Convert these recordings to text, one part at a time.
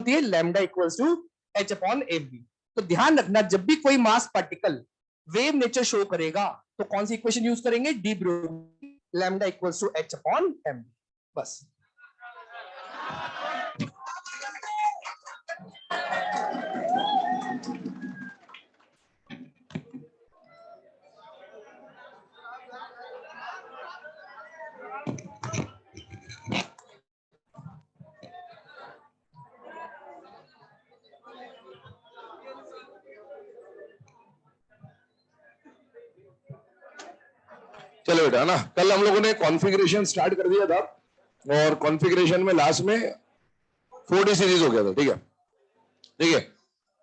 होती है lambda equals to H upon M B. तो ध्यान रखना जब भी कोई mass particle wave nature show करेगा तो कौन सी इक्वेशन यूज करेंगे, de Broglie, lambda equals to H upon M B. बस चलो बेटा, ना कल हम लोगों ने कॉन्फ़िगरेशन स्टार्ट कर दिया था और कॉन्फ़िगरेशन में लास्ट में 4D सीरीज हो गया था। ठीक है, ठीक है।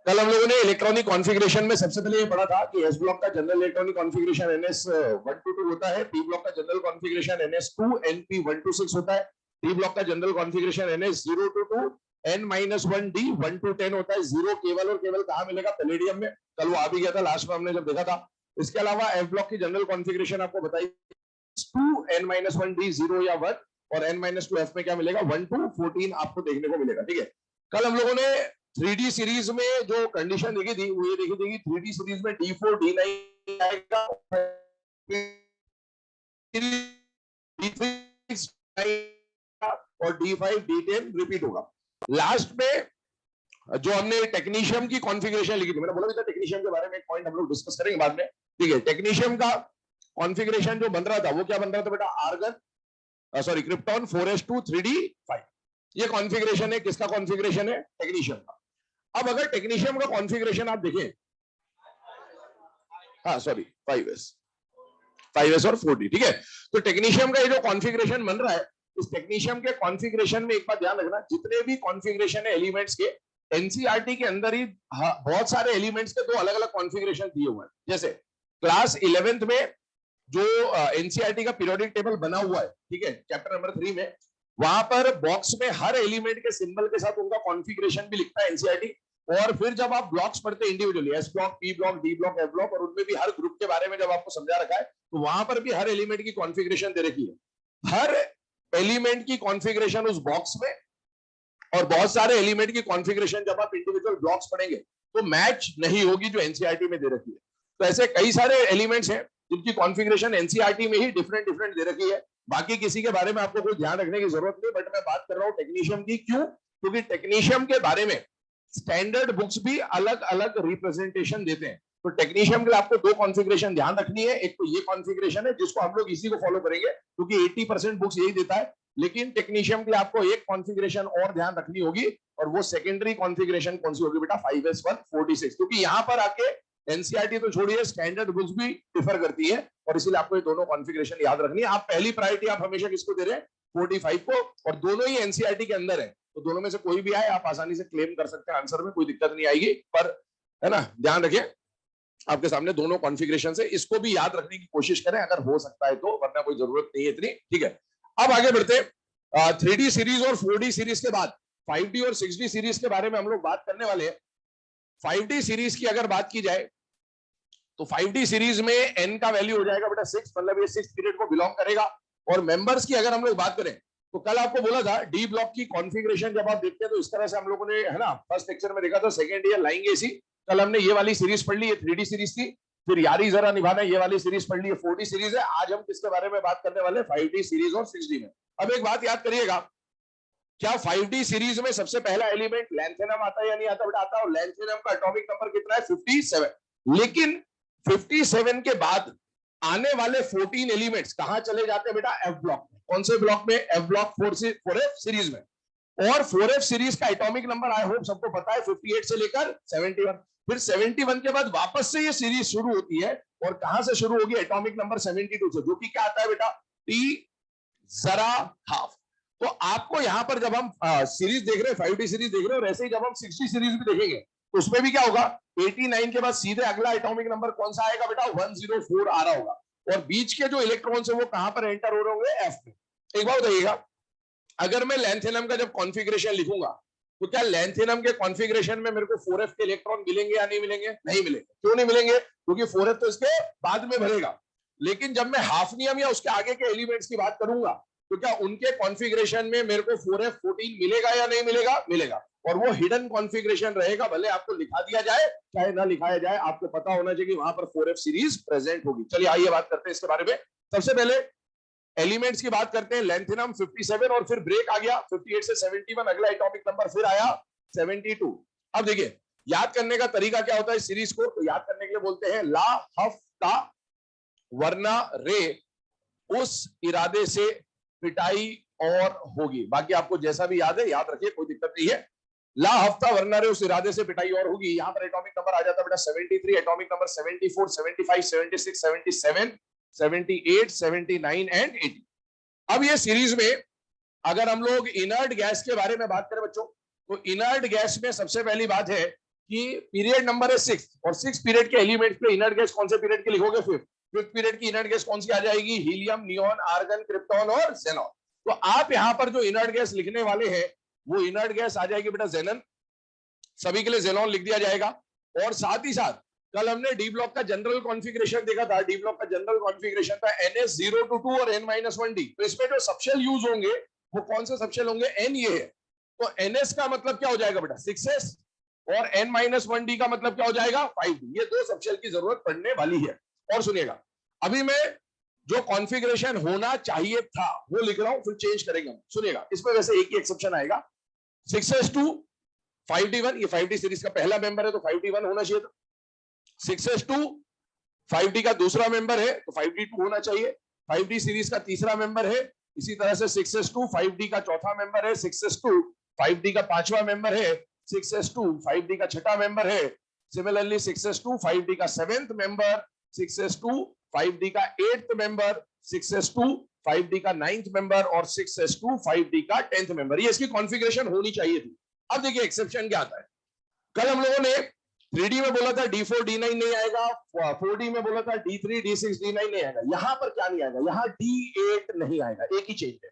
कल हम लोगों ने इलेक्ट्रॉनिक कॉन्फ़िगरेशन में सबसे पहले ये पढ़ा था कि एस ब्लॉक का जनरल इलेक्ट्रॉनिक कॉन्फ़िगरेशन NS122 होता है, पी ब्लॉक का जनरल कॉन्फ़िगरेशन NS2 NP126 होता है, डी ब्लॉक का general configuration NS022 N-1 D 1 to 10 होता है। जीरो केवल और केवल कहां मिलेगा, पैलेडियम में। कल वो आ भी गया था लास्ट में हमने जब देखा था। इसके अलावा एफ ब्लॉक की जनरल कॉन्फ़िगरेशन आपको बताई 2 N-1 D 0 या 1 और N-2 F में क्या मिलेगा 1 to 14 आपको देखने को मिलेगा। ठीक है, कल हम लोगों ने 3D सीरीज में जो कंडीशन देखी थी वो ये देखी थी कि 3D सीरीज में D4 D9 आएगा, D6 और D5 D10 रिपीट होगा। लास्ट में जो हमने टेक्नीशियम की कॉन्फ़िगरेशन लिखी थी, मैंने बोला था टेक्नीशियम के बारे में एक पॉइंट हम लोग डिस्कस करेंगे बाद में। ठीक है, टेक्नीशियम का कॉन्फ़िगरेशन जो बन रहा था वो क्या बन रहा था बेटा, argon sorry krypton 4s2 3d5। ये कॉन्फ़िगरेशन है, किसका कॉन्फ़िगरेशन है, टेक्नीशियम का। अब अगर टेक्नीशियम का कॉन्फ़िगरेशन आप देखें, हाँ सॉरी 5s और 4d। ठीक है, तो टेक्नीशियम का ये जो कॉन्फ़िगरेशन बन रहा है, इस टेक्नीशियम के कॉन्फ़िगरेशन में एक बात ध्यान रखना, जितने भी कॉन्फ़िगरेशन है एलिमेंट्स के, एनसीईआरटी के अंदर ही बहुत सारे एलिमेंट्स के दो अलग अलग कॉन्फ़िगरेशन दिए हुए हैं। जैसे क्लास 11th में जो एनसीईआरटी का पीरियोडिक टेबल बना हुआ है, ठीक है, चैप्टर नंबर 3 में, वहां पर बॉक्स में हर एलिमेंट के सिंबल के साथ उनका कॉन्फ़िगरेशन भी लिखता है एनसीईआरटी। और फिर जब आप ब्लॉक्स पढ़ते हैं individually, S block, P block, D block, F block, और उनमें भी हर ग्रुप के बारे में जब आपको समझा रखा है, तो वहां पर भी हर एलिमेंट की कॉन्फ़िगरेशन दे रखी है। हर एलिमेंट की कॉन्फ़िगरेशन उस बॉक्स में और बहुत सारे एलिमेंट की कॉन्फ़िगरेशन जब आप इंडिविजुअल ब्लॉक्स पढ़ेंगे तो मैच नहीं होगी जो एनसीईआरटी में दे रखी है। तो ऐसे कई सारे एलिमेंट्स हैं जिनकी कॉन्फ़िगरेशन एनसीईआरटी में ही डिफरेंट डिफरेंट दे रखी है। बाकी किसी के बारे में आपको कोई ध्यान रखने की जरूरत नहीं, बट मैं बात कर रहा हूं टेक्नीशियम की। क्यों? क्योंकि टेक्नीशियम के बारे में स्टैंडर्ड बुक्स भी अलग अलग रिप्रेजेंटेशन देते हैं। तो टेक्नीशियम के लिए आपको दो कॉन्फ़िगरेशन ध्यान रखनी है। एक तो ये कॉन्फ़िगरेशन है जिसको हम लोग इसी को फॉलो करेंगे क्योंकि 80% बुक्स यही देता है। लेकिन टेक्नीशियम के लिए आपको एक कॉन्फ़िगरेशन और ध्यान रखनी होगी, और वो सेकेंडरी कॉन्फ़िगरेशन कौन सी होगी बेटा, 5s1 46। क्योंकि यहां पर आके एनसीईआरटी तो छोड़िए, स्टैंडर्ड बुक्स भी डिफर करती है, और इसीलिए आपको ये दोनों कॉन्फ़िगरेशन याद रखनी है। आप पहली प्रायोरिटी आप हमेशा किसको दे रहे हैं, 45 को, और दोनों ही एनसीईआरटी के अंदर है। तो दोनों में से कोई भी आए आप आसानी से क्लेम कर सकते हैं आंसर में, कोई दिक्कत नहीं आएगी। पर है ना, ध्यान रखें आपके सामने दोनों कॉन्फ़िगरेशन है, इसको भी याद रखने की कोशिश करें अगर हो सकता है तो, वरना कोई जरूरत नहीं है इतनी। ठीक है, अब आगे बढ़ते 3D सीरीज और 4D सीरीज के बाद 5D और 6D सीरीज के बारे में हम लोग बात करने वाले हैं। 5D सीरीज की अगर बात की जाए तो 5D सीरीज में n का वैल्यू हो जाएगा बेटा 6, मतलब ये 6th पीरियड को बिलोंग करेगा। और मेंबर्स की अगर हम लोग बात करें तो कल आपको बोला था डी ब्लॉक की कॉन्फ़िगरेशन जब आप देखते हैं तो इस तरह से हम लोगों ने, है ना, फर्स्ट लेक्चर में देखा था, सेकंड ईयर लाएंगे इसी। कल हमने ये वाली सीरीज पढ़ ली, ये 3D सीरीज थी। फिर यारी जरा निभाना, ये वाली सीरीज पढ़ ली, ये 4D सीरीज है। आज हम किसके बारे में बात करने वाले, 5D सीरीज और 6D में। अब एक बात याद करिएगा, क्या 5D सीरीज में सबसे पहला एलिमेंट लैंथेनम आता है या नहीं आता बेटा, आता है। और लैंथेनम का एटॉमिक नंबर कितना है, 57। लेकिन 57 के बाद आने वाले 14 एलिमेंट्स कहां चले जाते हैं बेटा, एफ ब्लॉक में। कौन से ब्लॉक में, एफ ब्लॉक 4F सीरीज में। और 4F सीरीज का एटॉमिक नंबर आई होप सबको पता है, 58 से लेकर 71। फिर 71 के बाद वापस से ये सीरीज शुरू होती है, और कहां से शुरू होगी, एटॉमिक नंबर 72 से, जो कि क्या आता है बेटा, टी जरा हाफ। तो आपको यहां पर जब हम सीरीज देख रहे हैं, 5D सीरीज देख रहे हैं, और ऐसे ही जब हम 60 सीरीज भी देखेंगे तो उसमें भी क्या होगा, 89 के बाद सीधे अगला एटॉमिक नंबर कौन सा आएगा बेटा, 104 आ रहा होगा। और बीच के जो इलेक्ट्रॉन्स है वो कहां पर एंटर हो रहे होंगे, एफ में। एक बात बताइएगा, अगर मैं लैंथेनम का जब कॉन्फ़िगरेशन लिखूंगा तो क्या लैंथेनम के कॉन्फ़िगरेशन में मेरे को 4F के इलेक्ट्रॉन मिलेंगे या नहीं मिलेंगे, नहीं मिलेंगे। क्यों नहीं मिलेंगे, क्योंकि 4F तो इसके बाद में भरेगा। लेकिन जब मैं हाफनियम या उसके आगे के एलिमेंट्स की बात करूंगा तो क्या उनके कॉन्फ़िगरेशन में मेरे को 4F14 मिलेगा या नहीं मिलेगा? मिलेगा। और वो हिडन कॉन्फ़िगरेशन रहेगा, भले आपको लिखा दिया जाए चाहे ना लिखाया जाए, आपको पता होना चाहिए कि वहां पर 4F सीरीज प्रेजेंट होगी। चलिए आइए बात करते हैं इसके बारे में। सबसे पहले एलिमेंट्स की बात करते हैं। लेंथेनम 57 और फिर ब्रेक आ गया 58 से 71, अगला एटॉमिक नंबर फिर आया 72। अब देखिए याद करने का तरीका क्या होता है इस सीरीज को, तो याद करने के लिए बोलते हैं ला हफ्ता वरना रे उस इरादे से पिटाई और होगी। बाकी आपको जैसा भी याद है याद रखिए, कोई दिक्कत नहीं है। ला हफ्ता वरना रे उस इरादे से पिटाई और होगी। यहां पर एटॉमिक नंबर आ जाता है बेटा 73, एटॉमिक नंबर 74, 75, 76, 77, 78, 79 एंड 80। अब ये सीरीज में अगर हम लोग इनर्ट गैस के बारे में बात करें बच्चों, तो इनर्ट गैस में सबसे पहली बात है कि पीरियड नंबर है 6 और 6 पीरियड के एलिमेंट्स पे इनर्ट गैस कौन से पीरियड की लिखोगे? फिफ्थ पीरियड की इनर्ट गैस कौन सी आ जाएगी? हीलियम, नियोन, आर्गन, क्रिप्टॉन और जेनॉन। तो आप यहां पर जो इनर्ट गैस लिखने वाले हैं वो इनर्ट गैस आ जाएगी बेटा जेनन, सभी के लिए जेनॉन लिख दिया जाएगा। और साथ ही साथ कल हमने डी ब्लॉक का जनरल कॉन्फ़िगरेशन देखा था। डी ब्लॉक का जनरल कॉन्फ़िगरेशन था NS0 to 2 और N-1D। तो इसमें जो सबशेल यूज होंगे वो कौन से सबशेल होंगे? N ये है, तो NS का मतलब क्या हो जाएगा बेटा? 6S, और N-1D का मतलब क्या हो जाएगा? 5D। ये दो सबशेल की जरूरत पड़ने वाली है। और सुनिएगा, अभी मैं जो कॉन्फ़िगरेशन होना चाहिए था वो लिख रहा हूं, फिर चेंज करेंगे। सुनिएगा, इसमें वैसे एक ही एक्सेप्शन आएगा, 6S2 5D1, ये 5D सीरीज का पहला मेंबर है तो 5D1 होना चाहिए था। 6S2 5D का दूसरा मेंबर है तो 5D2 होना चाहिए। 5D सीरीज का तीसरा मेंबर है, इसी तरह से 6S2 5D का चौथा मेंबर है, 6S2 5D का पांचवा मेंबर है, 6S2 5D का छठा मेंबर है। सिमिलरली 6S2 5D का सेवेंथ मेंबर, 6S2 5D का एट्थ मेंबर, 6S2 5D का नाइन्थ मेंबर और 6S2 5D का 10th मेंबर। ये इसकी कॉन्फ़िगरेशन होनी चाहिए थी। अब देखिए एक्सेप्शन क्या आता है। कल हम लोगों ने 3D में बोला था D4 D9 नहीं आएगा, 4D में बोला था D3 D6 D9 नहीं आएगा। यहां पर क्या नहीं आएगा? यहां D8 नहीं आएगा, एक ही चेंज है।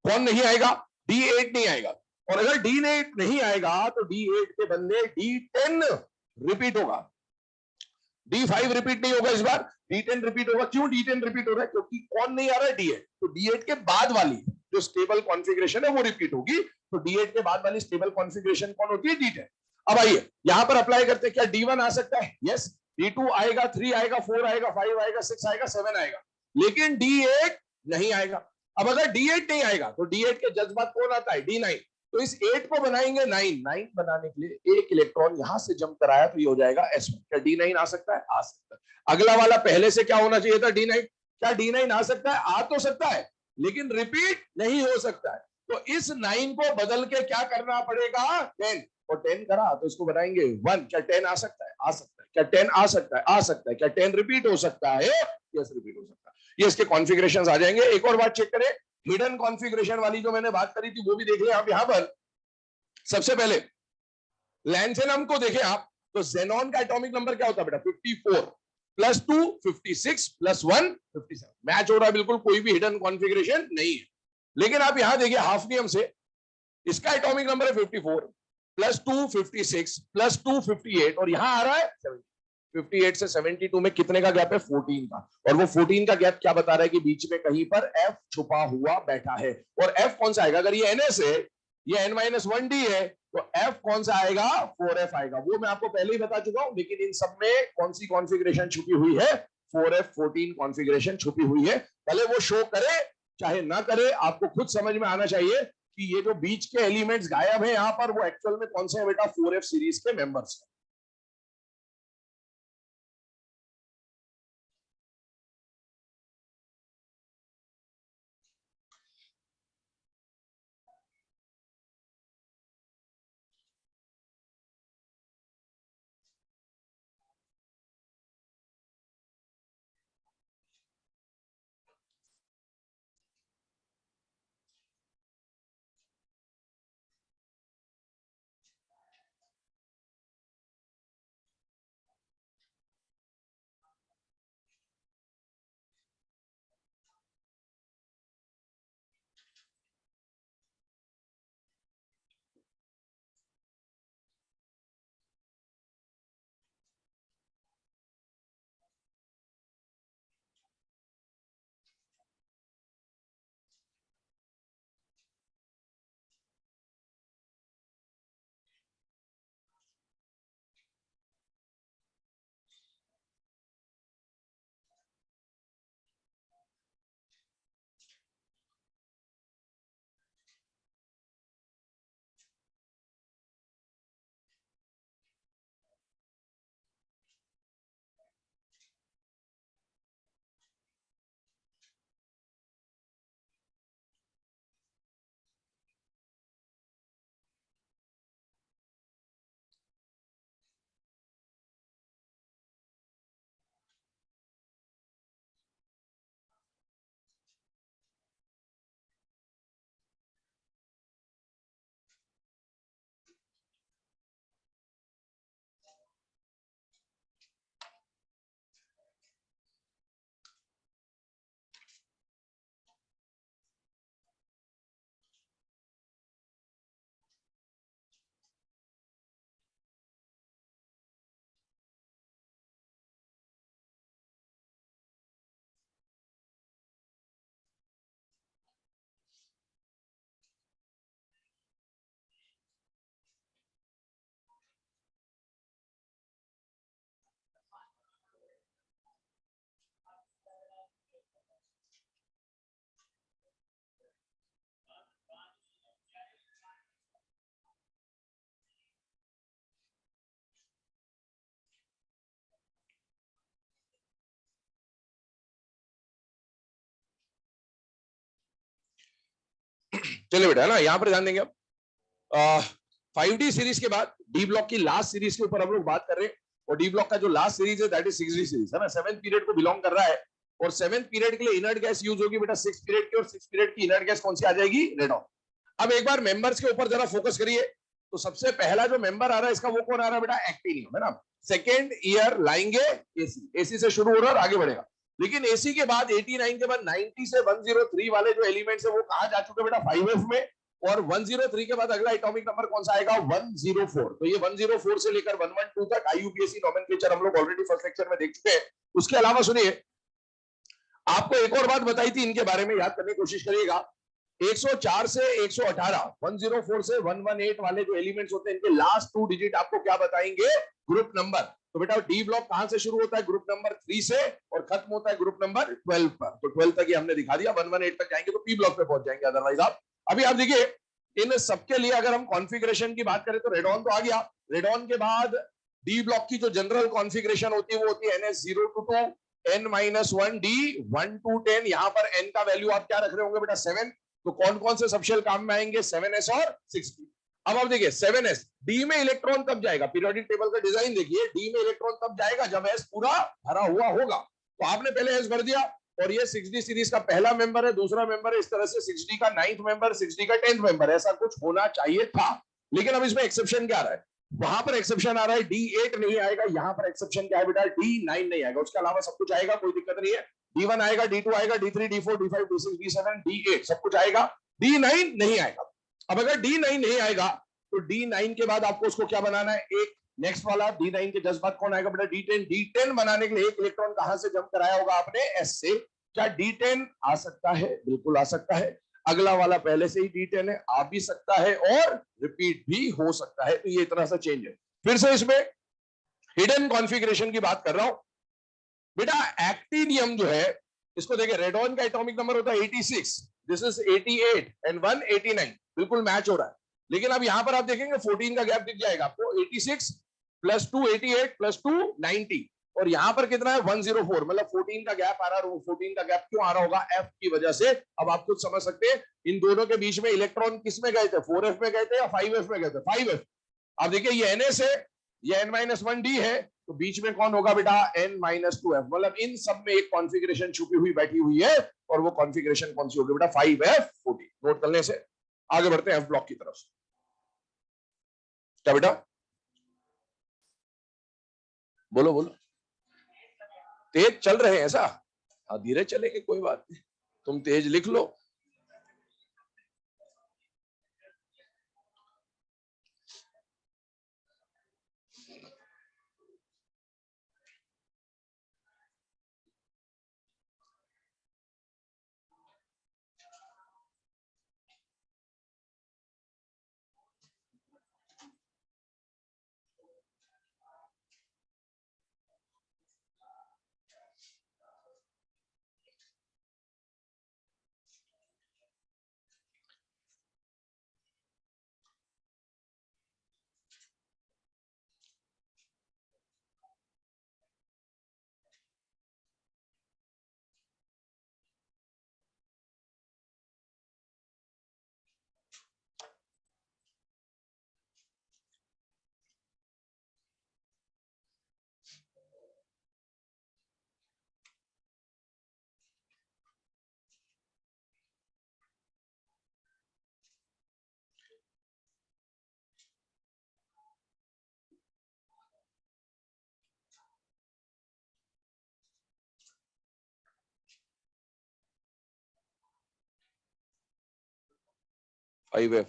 कौन नहीं आएगा? D8 नहीं आएगा। और अगर D8 नहीं आएगा तो D8 के बदले D10 रिपीट होगा। D5 रिपीट नहीं होगा इस बार, D10 रिपीट होगा। क्यों D10 रिपीट हो रहा है? क्योंकि कौन नहीं आ रहा है? D8। तो D8 के बाद वाली जो स्टेबल कॉन्फ़िगरेशन है वो रिपीट होगी। तो D8 के बाद वाली स्टेबल कॉन्फ़िगरेशन कौन होती है? D10। अब आइए यहां पर अप्लाई करते हैं। क्या D1 आ सकता है? यस। D2 आएगा, 3 आएगा, 4 आएगा, 5 आएगा, 6 आएगा, 7 आएगा, लेकिन D8 नहीं आएगा। अब अगर D8 नहीं आएगा तो D8 के जज्बात कौन आता है? D9। तो इस 8 को बनाएंगे 9 बनाने के लिए एक इलेक्ट्रॉन यहां से जंप कराया तो ये हो जाएगा S1। क्या D9 आ सकता है? आ सकता है। अगला वाला पहले से क्या होना चाहिए था? D9। क्या D9 आ सकता है? आ तो सकता है, लेकिन रिपीट नहीं हो सकता है। तो इस 9 को बदल के क्या करना पड़ेगा? 10। और 10 करा तो इसको बनाएंगे 1। क्या 10 आ सकता है? आ सकता है। क्या 10 आ सकता है? आ सकता है। क्या 10 रिपीट हो सकता है? यस, रिपीट हो सकता है। ये इसके कॉन्फ़िगरेशंस आ जाएंगे। एक और बात चेक करें, हिडन कॉन्फ़िगरेशन वाली जो मैंने बात करी थी वो भी देख लें आप। यहां पर सबसे पहले लैंथेनम को देखें आप, तो जेनॉन का एटॉमिक नंबर क्या होता है बेटा? 54 प्लस 2 56 प्लस 1 57। मैच हो रहा है बिल्कुल, कोई भी हिडन कॉन्फ़िगरेशन नहीं है। लेकिन आप यहां देखिए हाफनियम से, इसका एटॉमिक नंबर है 54 प्लस 2 56 प्लस 2 58 और यहां आ रहा है 58 से 72 में कितने का गैप है? 14 का। और वो 14 का गैप क्या बता रहा है? कि बीच में कहीं पर F छुपा हुआ बैठा है। और F कौन सा आएगा? अगर ये NS है, ये N-1D है, तो F कौन सा आएगा? 4F आएगा। वो मैं आपको पहले ही बता चुका हूं। लेकिन इन सब में कौन सी कॉन्फ़िगरेशन छुपी हुई है? 4F14 कॉन्फ़िगरेशन छुपी हुई है। भले वो शो करे चाहे ना करे, आपको खुद समझ में आना चाहिए कि ये जो बीच के एलिमेंट्स गायब है यहां पर, वो एक्चुअल में कौन से है बेटा? 4F सीरीज के मेंबर्स हैं। चलिए बेटा, है ना, यहां पर ध्यान देंगे अब। 5D सीरीज के बाद डी ब्लॉक की लास्ट सीरीज के ऊपर हम लोग बात कर रहे हैं, और डी ब्लॉक का जो लास्ट सीरीज है दैट इज 6D सीरीज, है ना, 7th पीरियड को बिलोंग कर रहा है, और 7th पीरियड के लिए इनर्ट गैस यूज होगी बेटा 6th पीरियड की, और 6th पीरियड की इनर्ट गैस कौन सी आ जाएगी, रेडॉन। अब एक बार मेंबर्स के ऊपर जरा फोकस करिए, तो सबसे पहला जो मेंबर आ रहा है इसका वो कौन आ रहा है बेटा, एक्टिनियम, है ना। सेकेंड ईयर लाएंगे एसी, एसी से शुरू हो रहा है और आगे बढ़ेगा, लेकिन एसी के बाद 89 के बाद 90 से 103 वाले जो एलिमेंट्स है वो कहां जा चुके बेटा, 5F में, और 103 के बाद अगला एटॉमिक नंबर कौन सा आएगा, 104। तो ये 104 से लेकर 112 तक आईयूपीएसी नोमेनक्लेचर हम लोग ऑलरेडी फर्स्ट लेक्चर में देख चुके हैं। उसके अलावा सुनिए, आपको एक और बात बताई थी इनके बारे में, याद करने की कोशिश करिएगा। 104 से 118, 104 से 118 वाले जो एलिमेंट्स होते हैं इनके लास्ट 2 डिजिट आपको क्या बताएंगे, ग्रुप नंबर। तो बेटा डी ब्लॉक कहां से शुरू होता है, ग्रुप नंबर 3 से, और खत्म होता है ग्रुप नंबर 12 पर। तो 12 तक ही हमने दिखा दिया, 118 तक जाएंगे तो पी ब्लॉक पे पहुंच जाएंगे। अदरवाइज अभी आप देखिए, इन सबके लिए अगर हम कॉन्फ़िगरेशन की बात करें तो रेडॉन तो आ गया, रेडॉन के बाद डी ब्लॉक की जो जनरल कॉन्फ़िगरेशन होती है वो होती है NS0 to 2, N-1 D 1 to 10। यहां पर n का वैल्यू आप क्या रख रहे होंगे बेटा, 7। तो कौन कौन से सबशेल काम में आएंगे, 7s और 6p। अब आप देखिए 7s, डी में इलेक्ट्रॉन कब जाएगा, पीरियोडिक टेबल का डिजाइन देखिए, डी में इलेक्ट्रॉन तब जाएगा जब s पूरा भरा हुआ होगा। तो आपने पहले s भर दिया, और ये 6D सीरीज का पहला मेंबर है, दूसरा मेंबर है, इस तरह से 6D का 9th मेंबर, 6D का 10th मेंबर, ऐसा कुछ होना चाहिए था। लेकिन अब इसमें एक्सेप्शन क्या आ रहा है, वहां पर एक्सेप्शन आ रहा है D8 नहीं आएगा, यहां पर एक्सेप्शन क्या है बेटा, D9 नहीं आएगा, उसके अलावा सब कुछ आएगा, कोई दिक्कत नहीं है। D1 आएगा, D2 आएगा, D3, D4, D5, D6, D7, D8 सब कुछ आएगा, D9 नहीं आएगा। अब अगर D9 नहीं आएगा तो D9 के बाद आपको उसको क्या बनाना है, एक नेक्स्ट वाला D9 के जस्ट बाद कौन आएगा बेटा, D10। D10 बनाने के लिए एक इलेक्ट्रॉन कहां से जंप कराया होगा आपने, S से। क्या D10 आ सकता है, बिल्कुल आ सकता है। अगला वाला पहले से ही D10 है, आ भी सकता है और रिपीट भी हो सकता है। तो ये इतना सा चेंज है। फिर से इसमें हिडन कॉन्फ़िगरेशन की बात कर रहा हूं बेटा। एक्टिनियम जो है, इसको देखिए, रेडॉन का एटॉमिक नंबर होता है 86, दिस इज 88 एंड 1 89, बिल्कुल मैच हो रहा है। लेकिन अब यहां पर आप देखेंगे 14 का गैप दिख जाएगा आपको, 86 प्लस 2 88 प्लस 2 90, और यहां पर कितना है 104, मतलब 14 का गैप आ रहा है। 14 का गैप क्यों आ रहा होगा, F की वजह से। अब आप कुछ समझ सकते हैं, इन दोनों के बीच में इलेक्ट्रॉन किस में गए थे, 4F में गए थे या 5F में गए थे, 5F। अब देखिए ये NS है, ये N-1D है, तो बीच में कौन होगा बेटा, N-2F। मतलब इन सब में एक कॉन्फ़िगरेशन छुपी हुई बैठी हुई है, और वो कॉन्फ़िगरेशन कौन सी होगी बेटा, 5F14। नोट करने से आगे बढ़ते हैं F ब्लॉक की तरफ। क्या बेटा, बोलो बोलो, तेज चल रहे हैं ऐसा, धीरे चलेंगे कोई बात नहीं, तुम तेज लिख लो। F।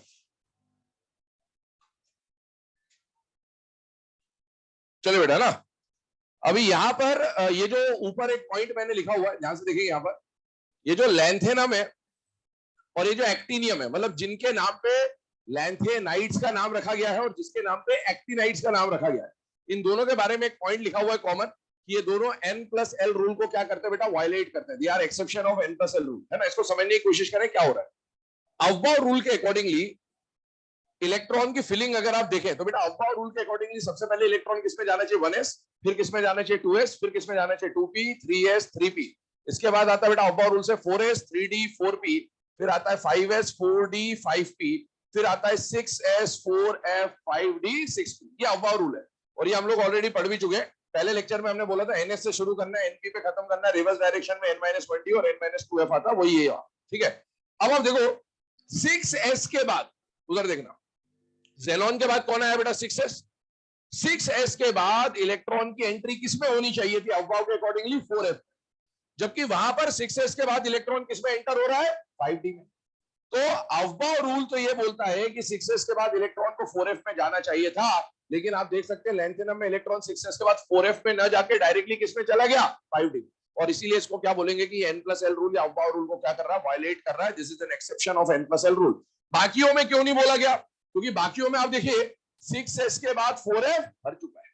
चलो बेटा ना, अभी यहां पर ये जो ऊपर एक पॉइंट मैंने लिखा हुआ है, ध्यान से देखिए, यहां पर ये जो लैंथेनम है और ये जो एक्टिनियम है, मतलब जिनके नाम पे लैंथेनाइट्स का नाम रखा गया है और जिसके नाम पे एक्टिनाइट्स का नाम रखा गया है, इन दोनों के बारे में एक पॉइंट लिखा हुआ है कॉमन, कि ये दोनों N+L रूल को क्या करते हैं बेटा, वायलेट करते हैं। They are exception of N+L rule, है ना। इसको समझने की कोशिश करें क्या हो रहा है। अफबाउ रूल के अकॉर्डिंगली इलेक्ट्रॉन की फिलिंग अगर आप देखें तो बेटा, अफबाउ रूल के अकॉर्डिंगली सबसे पहले इलेक्ट्रॉन किसमें जाना चाहिए, 1s, फिर किसमें जाना चाहिए 2s, फिर किसमें जाना चाहिए 2p, 3s, 3p। इसके बाद आता है बेटा अफबाउ रूल से 4s, 3d, 4p, फिर आता है 5s 4d 5p, फिर आता है 6s 4f 5d 6p। ये अव्वा रूल है और ये हम लोग ऑलरेडी पढ़ भी चुके हैं। पहले लेक्चर में हमने बोला था ns से शुरू करना है, np पे खत्म करना है, रिवर्स डायरेक्शन में n-20 और n-2f आता है, वही ये। ठीक है, अब आप देखो 6s के बाद उधर देखना, जेनॉन के बाद कौन आया बेटा 6s। 6s के बाद इलेक्ट्रॉन की एंट्री किसमें होनी चाहिए थी अव्वा के अकॉर्डिंगली 4f, जबकि वहां पर 6s के बाद इलेक्ट्रॉन किसमें एंटर हो रहा है 5d में। तो अव्वा रूल तो ये बोलता है कि 6s के बाद इलेक्ट्रॉन को 4f में जाना चाहिए था, लेकिन आप देख सकते हैं लैंथेनम में इलेक्ट्रॉन 6s के बाद 4f में न जाके डायरेक्टली किसमें चला गया 5d, और इसीलिए इसको क्या बोलेंगे कि n+l रूल या अव्वा रूल को क्या कर रहा है वायलेट कर रहा है। This is an exception of n+l rule. बाकियों में क्यों नहीं बोला गया, क्योंकि बाकियों में आप देखिए 6s के बाद 4f भर चुका है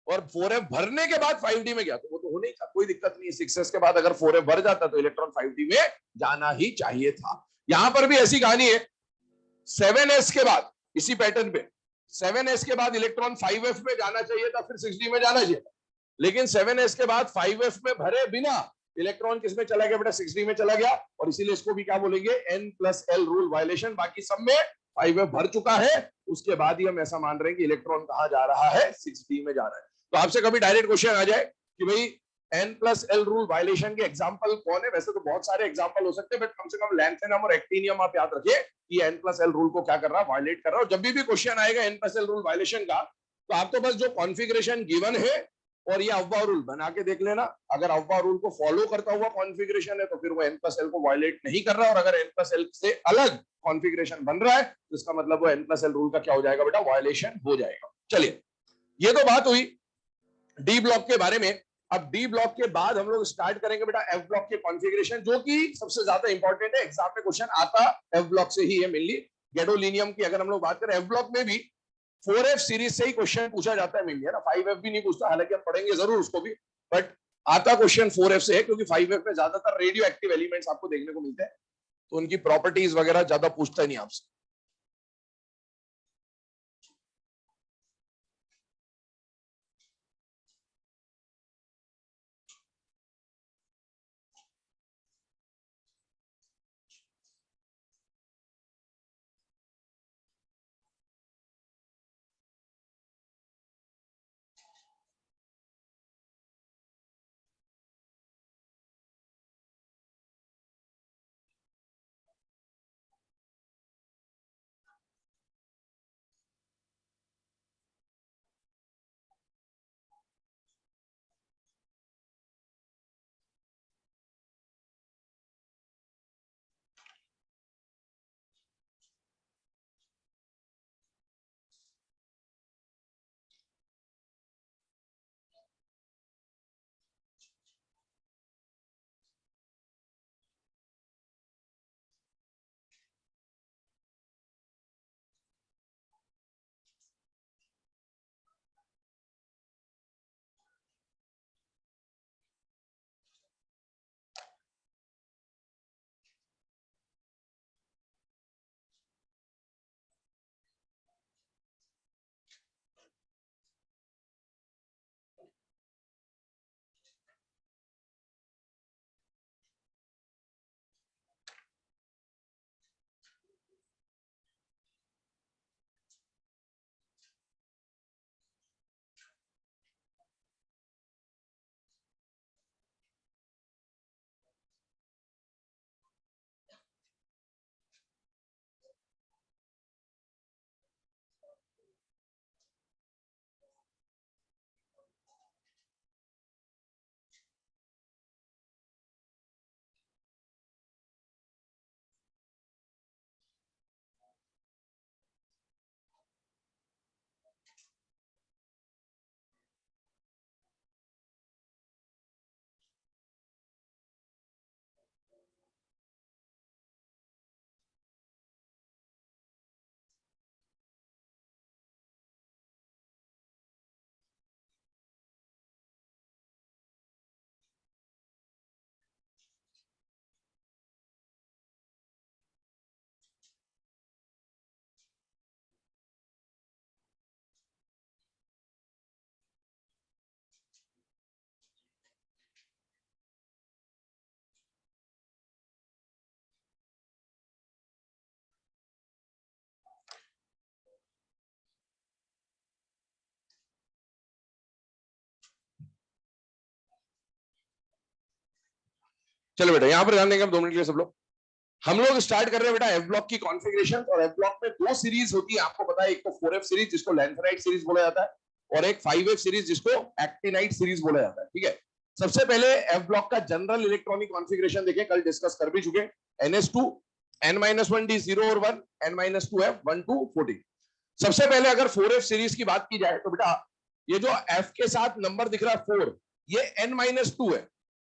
और 4f भरने के बाद 5d में गया, तो वो तो होने ही था, कोई दिक्कत नहीं। 6s के बाद अगर 4f भर जाता तो इलेक्ट्रॉन 5d में जाना ही चाहिए था। यहां पर भी ऐसी कहानी है, 7s के बाद इसी पैटर्न पे 7s के बाद इलेक्ट्रॉन 5f में जाना चाहिए था, फिर 6d में जाना चाहिए था, लेकिन 7s के बाद 5f में भरे बिना इलेक्ट्रॉन किसमें चला गया बेटा 6d में चला गया, और इसीलिए इसको भी क्या बोलेंगे n+l रूल वायलेशन। बाकी सब में 5f भर चुका है, उसके बाद ही हम ऐसा मान रहे हैं कि इलेक्ट्रॉन कहां जा रहा है 6d में जा रहा है। तो आपसे कभी डायरेक्ट क्वेश्चन आ जाए कि भाई n+l रूल वायलेशन के एग्जांपल कौन है, वैसे तो बहुत सारे एग्जांपल हो सकते हैं, बट कम से कम लैंथेनम और एक्टिनियम आप याद रखिए कि n+l रूल को क्या कर रहा है वायलेट कर रहा है। और जब भी क्वेश्चन आएगा n+l रूल वायलेशन का, तो आपको बस जो कॉन्फ़िगरेशन गिवन है और ये अव्वा रूल बना के देख लेना। अगर अव्वा रूल को फॉलो करता हुआ कॉन्फ़िगरेशन है तो फिर वो n+l को वायलेट नहीं कर रहा, और अगर n+l से अलग कॉन्फ़िगरेशन बन रहा है तो इसका मतलब वो n+l रूल का क्या हो जाएगा बेटा वायलेशन हो जाएगा। चलिए, ये तो बात हुई डी ब्लॉक के बारे में। अब डी ब्लॉक के बाद हम लोग स्टार्ट करेंगे बेटा एफ ब्लॉक के कॉन्फ़िगरेशन, जो कि सबसे ज्यादा इंपॉर्टेंट है, एग्जाम में क्वेश्चन आता एफ ब्लॉक से ही है मेनली। गैडोलिनियम की अगर हम लोग बात करें, एफ ब्लॉक में भी 4f सीरीज से ही क्वेश्चन पूछा जाता है मेनली, है ना। 5f भी नहीं पूछता, हालांकि हम पढ़ेंगे जरूर उसको भी, बट आता क्वेश्चन 4f से है, क्योंकि 5f में ज्यादातर रेडियो एक्टिव एलिमेंट्स आपको देखने को मिलते हैं, तो उनकी प्रॉपर्टीज वगैरह ज्यादा पूछता ही नहीं आपसे। चलो बेटा यहां पर ध्यान देंगे 2 मिनट के लिए सब लोग। हम लोग स्टार्ट कर रहे हैं बेटा एफ ब्लॉक की कॉन्फ़िगरेशन, और एफ ब्लॉक में 2 सीरीज होती है, आपको पता है, एक तो 4F सीरीज जिसको लैंथेनाइट सीरीज बोला जाता है, और एक 5F सीरीज जिसको एक्टिनाइट सीरीज बोला जाता है। ठीक है, सबसे पहले एफ ब्लॉक का जनरल इलेक्ट्रॉनिक कॉन्फ़िगरेशन देखें, कल डिस्कस कर भी चुके। NS2 N-1D 0 और 1 N-2F 1 2 14। सबसे पहले अगर 4F सीरीज की बात की जाए तो बेटा ये जो F के साथ नंबर दिख रहा है 4, ये N-2 है,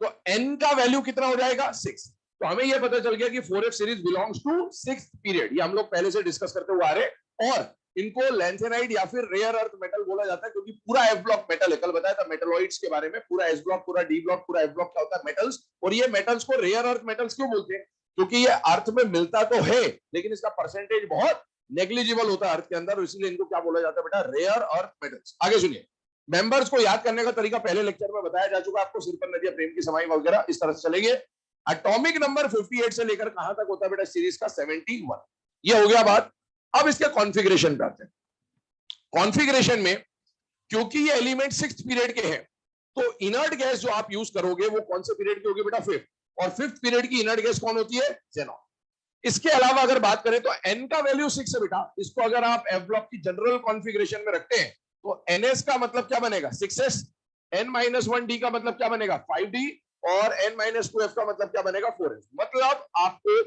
तो N का वैल्यू कितना हो जाएगा 6। तो हमें यह पता चल गया कि 4F series belongs to 6th period, ये हम लोग पहले से डिस्कस करते हुए आ रहे हैं, और इनको लैंथेनाइट या फिर रेयर अर्थ मेटल बोला जाता है, क्योंकि पूरा एफ ब्लॉक मेटल है। कल बताया था मेटलॉइड्स के बारे में, पूरा एस ब्लॉक, पूरा डी ब्लॉक, पूरा एफ ब्लॉक क्या होता है, मेटल्स। और ये मेटल्स को रेयर अर्थ मेटल्स क्यों बोलते हैं, क्योंकि ये अर्थ में मिलता तो है लेकिन इसका परसेंटेज बहुत नेग्लिजिबल होता है अर्थ के अंदर, इसलिए इनको क्या बोला जाता है बेटा, रेयर अर्थ मेटल्स। आगे सुनिए, मेंबर्स को याद करने का तरीका पहले लेक्चर में बताया जा चुका है आपको, सिर पर नदियां प्रेम की समाई वगैरह इस तरह से चलेंगे। एटॉमिक नंबर 58 से लेकर कहां तक होता है बेटा सीरीज का 71, ये हो गया बात। अब इसके कॉन्फ़िगरेशन पे आते हैं। कॉन्फ़िगरेशन में क्योंकि ये एलिमेंट 6th पीरियड के हैं, तो इनर्ट गैस जो आप यूज करोगे वो कौन से पीरियड की होगी बेटा, 5th, और 5th पीरियड की इनर्ट गैस कौन होती है, ज़ेनॉन। इसके अलावा अगर बात करें तो n का वैल्यू 6 है बेटा, इसको अगर आप एफ ब्लॉक की जनरल कॉन्फ़िगरेशन में रखते हैं तो ns का मतलब क्या बनेगा 6s, n-1d का मतलब क्या बनेगा 5d, और n-2f का मतलब क्या बनेगा 4s। मतलब आपको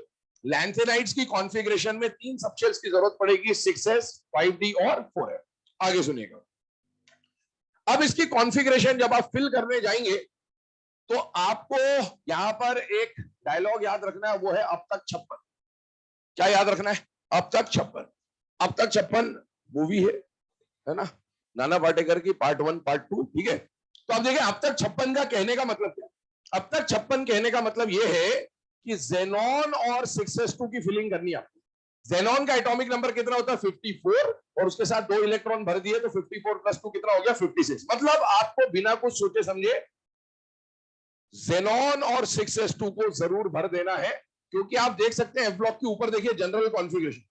लैंथेनाइट्स की कॉन्फ़िगरेशन में 3 सबशेल्स की जरूरत पड़ेगी, 6s, 5d और 4f। आगे सुनिएगा, अब इसकी कॉन्फ़िगरेशन जब आप फिल करने जाएंगे तो आपको यहां पर एक डायलॉग याद रखना है, वो है अब तक 56। क्या याद रखना है, अब तक 56। अब तक 56 मूवी है ना, नाना पाटेकर की पार्ट 1 पार्ट 2। ठीक है, तो आप देखिए अब तक 56 का कहने का मतलब क्या, अब तक 56 कहने का मतलब यह है कि ज़ेनॉन और 6s2 की फिलिंग करनी है आपको। ज़ेनॉन का एटॉमिक नंबर कितना होता है 54, और उसके साथ 2 इलेक्ट्रॉन भर दिए तो 54 + 2 कितना हो गया 56। मतलब आपको बिना कुछ सोचे समझे ज़ेनॉन और 6s2 को जरूर भर देना है, क्योंकि आप देख सकते हैं एफ ब्लॉक के ऊपर देखिए जनरल कॉन्फ़िगरेशन,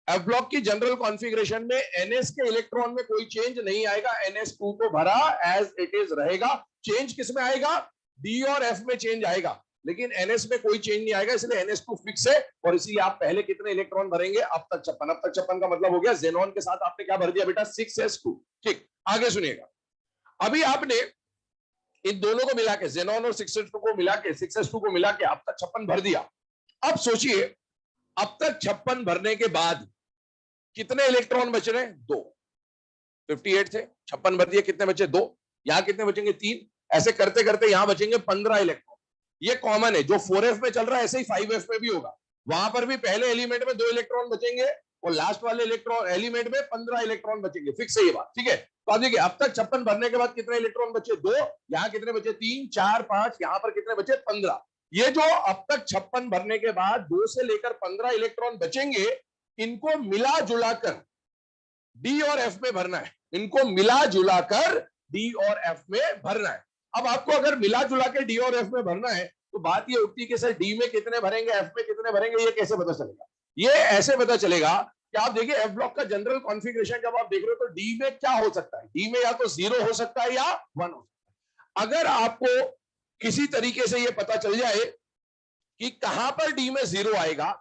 एफ ब्लॉक की जनरल कॉन्फ़िगरेशन में NS के इलेक्ट्रॉन में कोई चेंज नहीं आएगा, NS2 को भरा एज इट इज रहेगा। चेंज किस में आएगा, D और F में चेंज आएगा, लेकिन NS में कोई चेंज नहीं आएगा, इसलिए NS2 फिक्स है, और इसीलिए आप पहले कितने इलेक्ट्रॉन भरेंगे, अब तक 56। अब तक 56 का मतलब हो गया ज़ेनॉन के साथ आपने क्या भर दिया बेटा 6s2। ठीक, आगे सुनिएगा, अभी आपने इन दोनों को मिला के, ज़ेनॉन और 6s2 को मिला के, 6s2 को मिला के अब तक 56 भर दिया। अब सोचिए अब तक 56 भरने के बाद कितने इलेक्ट्रॉन बच रहे हैं, 2। 58 थे, 56 भर दिए, कितने बचे 2, यहां कितने बचेंगे 3, ऐसे करते करते यहां बचेंगे 15 इलेक्ट्रॉन। ये कॉमन है, जो 4F में चल रहा है ऐसे ही 5F में भी होगा, वहां पर भी पहले एलिमेंट में 2 इलेक्ट्रॉन बचेंगे और लास्ट वाले इलेक्ट्रॉन एलिमेंट में 15 इलेक्ट्रॉन बचेंगे, फिक्स है ये बात। ठीक है, तो आप देखिए अब तक 56 भरने के बाद कितने इलेक्ट्रॉन बचे, 2, यहां कितने बचे 3 4 5, यहां पर कितने बचे 15। ये जो अब तक 56 भरने के बाद 2 से लेकर 15 इलेक्ट्रॉन बचेंगे, इनको मिला जुलाकर डी और एफ में भरना है, इनको मिला जुलाकर डी और एफ में भरना है। अब आपको अगर मिला जुला के डी और एफ में भरना है तो बात ये उठती है कि सर डी में कितने भरेंगे, एफ में कितने भरेंगे, ये कैसे पता चलेगा, ये ऐसे पता चलेगा कि आप देखिए एफ ब्लॉक का जनरल कॉन्फ़िगरेशन जब आप देख रहे हो तो डी में क्या हो सकता है, डी में या तो 0 हो सकता है या 1 हो सकता है। अगर आपको किसी तरीके से ये पता चल जाए कि कहां पर डी में 0 आएगा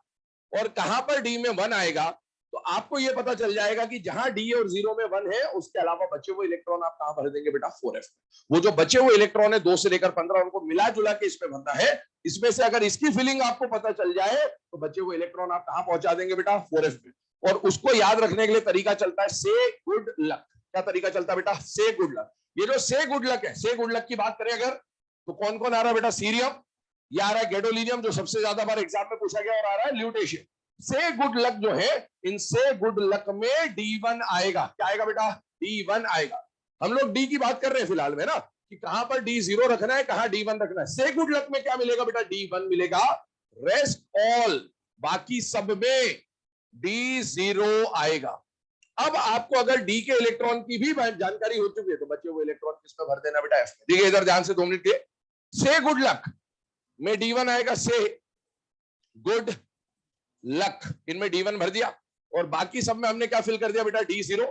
और कहां पर डी में 1 आएगा, तो आपको यह पता चल जाएगा कि जहां डी और 0 में 1 है उसके अलावा बचे हुए इलेक्ट्रॉन आप कहां भर देंगे बेटा 4F। वो जो बचे हुए इलेक्ट्रॉन है 2 से लेकर 15, उनको मिला जुला के इसमें भरना है। इसमें से अगर इसकी फिलिंग आपको पता चल जाए तो बचे हुए इलेक्ट्रॉन आप कहां पहुंचा देंगे बेटा 4F में। और उसको याद रखने के लिए तरीका चलता है से गुड लक। क्या तरीका चलता है बेटा, से गुड लक। ये जो से गुड लक है, से गुड लक की बात करें अगर, तो कौन कौन आ रहा है बेटा, सीरियम, ये आ रहा है गैडोलिनियम जो सबसे ज्यादा बार एग्जाम में पूछा गया, और आ रहा है ल्यूटेशियम। से गुड लक जो है, इन से गुड लक में D1 आएगा। क्या आएगा बेटा, D1 आएगा। हम लोग D की बात कर रहे हैं फिलहाल में ना, कि कहां पर D0 रखना है, कहां D1 रखना है। से गुड लक में क्या मिलेगा बेटा, D1 मिलेगा। रेस्ट ऑल, बाकी सब में D0 आएगा। अब आपको अगर D के इलेक्ट्रॉन की भी जानकारी हो चुकी है तो बचे हुए इलेक्ट्रॉन किसमें भर देना बेटा, F में। देखिए इधर ध्यान से 2 मिनट के, से गुड लक में D1 आएगा, से गुड लक इनमें D1 भर दिया, और बाकी सब में हमने क्या फिल कर दिया बेटा, D0।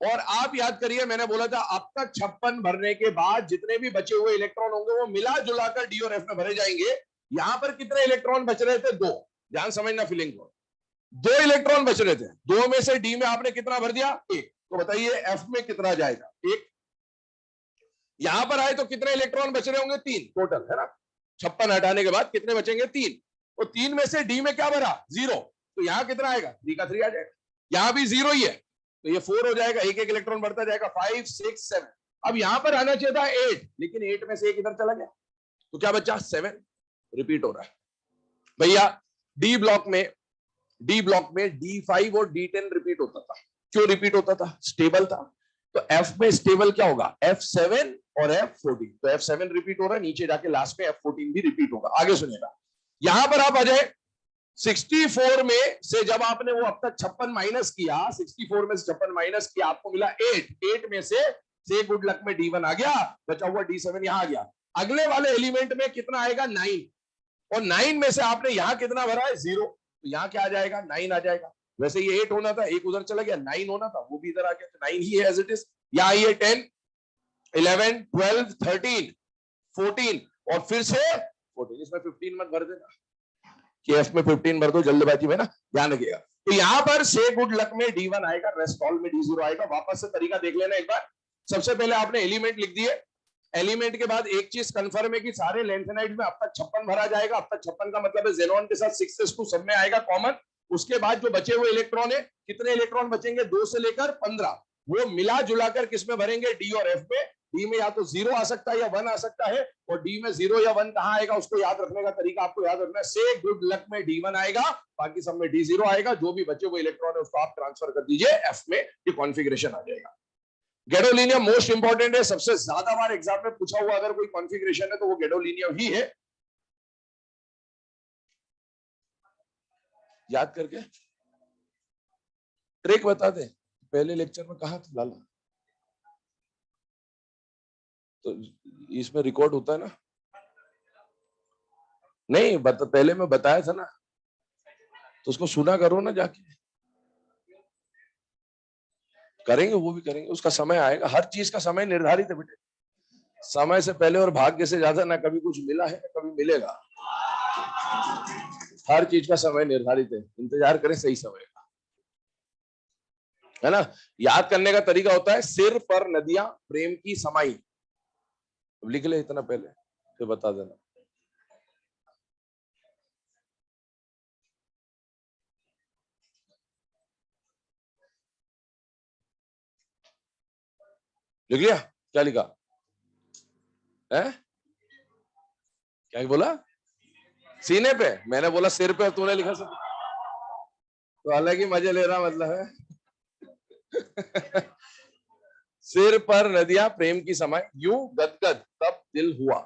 और आप याद करिए मैंने बोला था अब तक 56 भरने के बाद जितने भी बचे हुए इलेक्ट्रॉन होंगे वो मिला जुलाकर D और F में भरे जाएंगे। यहां पर कितने इलेक्ट्रॉन बच रहे थे? 2। ध्यान समझना फीलिंग को। 2 इलेक्ट्रॉन बच रहे थे, 2 में से डी में आपने कितना भर दिया? 1। तो बताइए एफ में कितना जाएगा? 1। यहां पर आए तो कितने इलेक्ट्रॉन बच रहे होंगे? 3 टोटल, है ना? 56 हटाने के बाद कितने बचेंगे? 3। तो 3 में से डी में क्या भरा? 0। तो यहां कितना आएगा? 3 का 3 आ जाएगा। यहां भी 0 ही है, तो ये 4 हो जाएगा, एक एक इलेक्ट्रॉन बढ़ता जाएगा, 5 6 7। अब यहां पर आना चाहिए था 8, लेकिन 8 में से एक इधर चला गया, तो क्या बचा? 7। रिपीट हो रहा है भैया। डी ब्लॉक में D5 और D10 रिपीट होता था। क्यों रिपीट होता था? स्टेबल था। तो F में स्टेबल क्या होगा? F7 और F14। तो F7 रिपीट हो रहा है, नीचे जाके लास्ट में F14 भी रिपीट होगा। आगे सुनिएगा, यहां पर आप आ जाए 64 में से जब आपने वो अब तक 56 माइनस किया, 64 में से 56 माइनस किया, आपको मिला 8 में से गुड लक में D1 आ गया, बचा हुआ D7 यहां आ गया। अगले वाले एलिमेंट में कितना आएगा? 9। और 9 में से आपने यहां कितना भरा है? 0। तो यहां क्या आ जाएगा? 9 आ जाएगा। वैसे ये 8 होना था, एक उधर चला गया, 9 होना था, वो भी इधर आ गया, तो 9 ही है एज इट इज। यहां ये 10 11 12 13 14 और फिर से 14। इसमें 15 मत भर देना कि एफ में 15 भर दो जल्दबाजी में ना, ध्यान रखिएगा। तो यहां पर से गुड लक में D1 आएगा, रेस्ट ऑल में D0 आएगा। वापस से तरीका देख लेना एक बार। सबसे पहले आपने एलिमेंट लिख दिए, एलिमेंट के बाद एक चीज कंफर्म है कि सारे लेंथेनाइड में अब तक 56 भरा जाएगा। अब तक 56 का मतलब है जेनॉन के साथ 6s2 सब में आएगा कॉमन। उसके बाद जो बचे हुए इलेक्ट्रॉन है, कितने इलेक्ट्रॉन बचेंगे? 2 से लेकर 15, वो मिला जुलाकर किसमें भरेंगे? डी और एफ में। डी में या तो 0 आ सकता है या 1 आ सकता है, और डी में 0 या 1 कहां आएगा उसको याद रखने का तरीका आपको याद रखना है। से गुड लक में D1 आएगा, बाकी सब में D0 आएगा। जो भी बचे हुए इलेक्ट्रॉन है उसको आप ट्रांसफर कर दीजिए एफ में, ये कॉन्फ़िगरेशन आ जाएगा। गैडोलिनियम मोस्ट इंपॉर्टेंट है, सबसे ज्यादा बार एग्जाम में पूछा हुआ अगर कोई कॉन्फ़िगरेशन है तो वो गैडोलिनियम ही है। याद करके ट्रिक बता दे, पहले लेक्चर में कहा था लाला, तो इसमें रिकॉर्ड होता है ना? नहीं पहले मैं बताया था ना, तो उसको सुना करो ना जाके। करेंगे, वो भी करेंगे, उसका समय आएगा। हर चीज का समय निर्धारित है बेटे। समय से पहले और भाग्य से ज्यादा ना कभी कुछ मिला है ना कभी मिलेगा। हर चीज का समय निर्धारित है, इंतजार करें सही समय का, है ना? याद करने का तरीका होता है, सिर पर नदियां प्रेम की समाई। लिख ले इतना पहले, फिर बता देना। लिख लिया? क्या लिखा है? क्या बोला? सीने पे? मैंने बोला सिर पे, तूने लिखा सब। तो अलग ही मजे ले रहा मतलब है। सिर पर नदियां प्रेम की समाई, यूं गदगद तब दिल हुआ।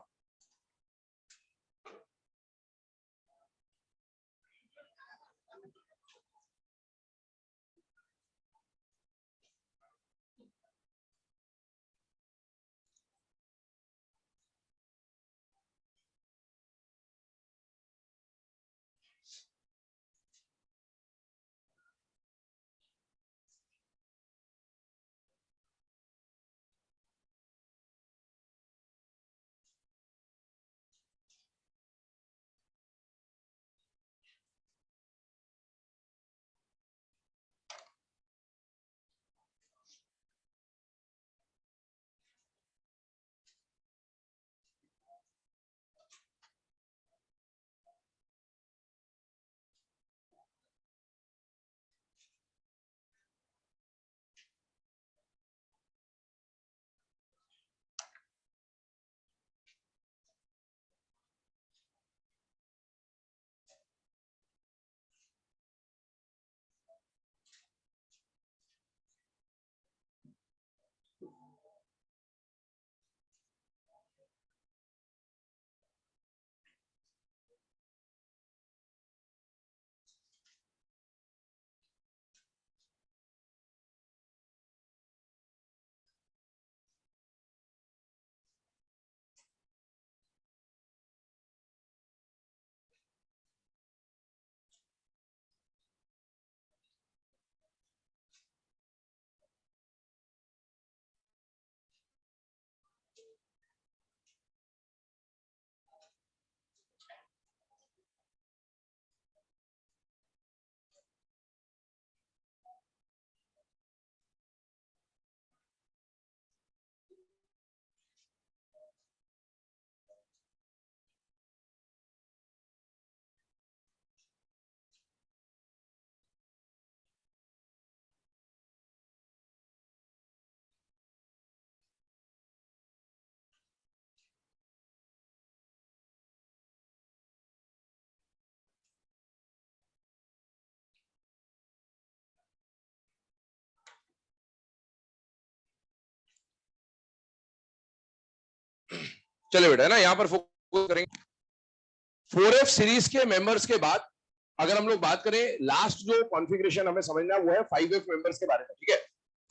चले बेटा, है ना, यहां पर फोकस करेंगे 4f सीरीज के मेंबर्स के बाद। अगर हम लोग बात करें लास्ट जो कॉन्फ़िगरेशन हमें समझना है वो है 5f मेंबर्स के बारे में, ठीक है।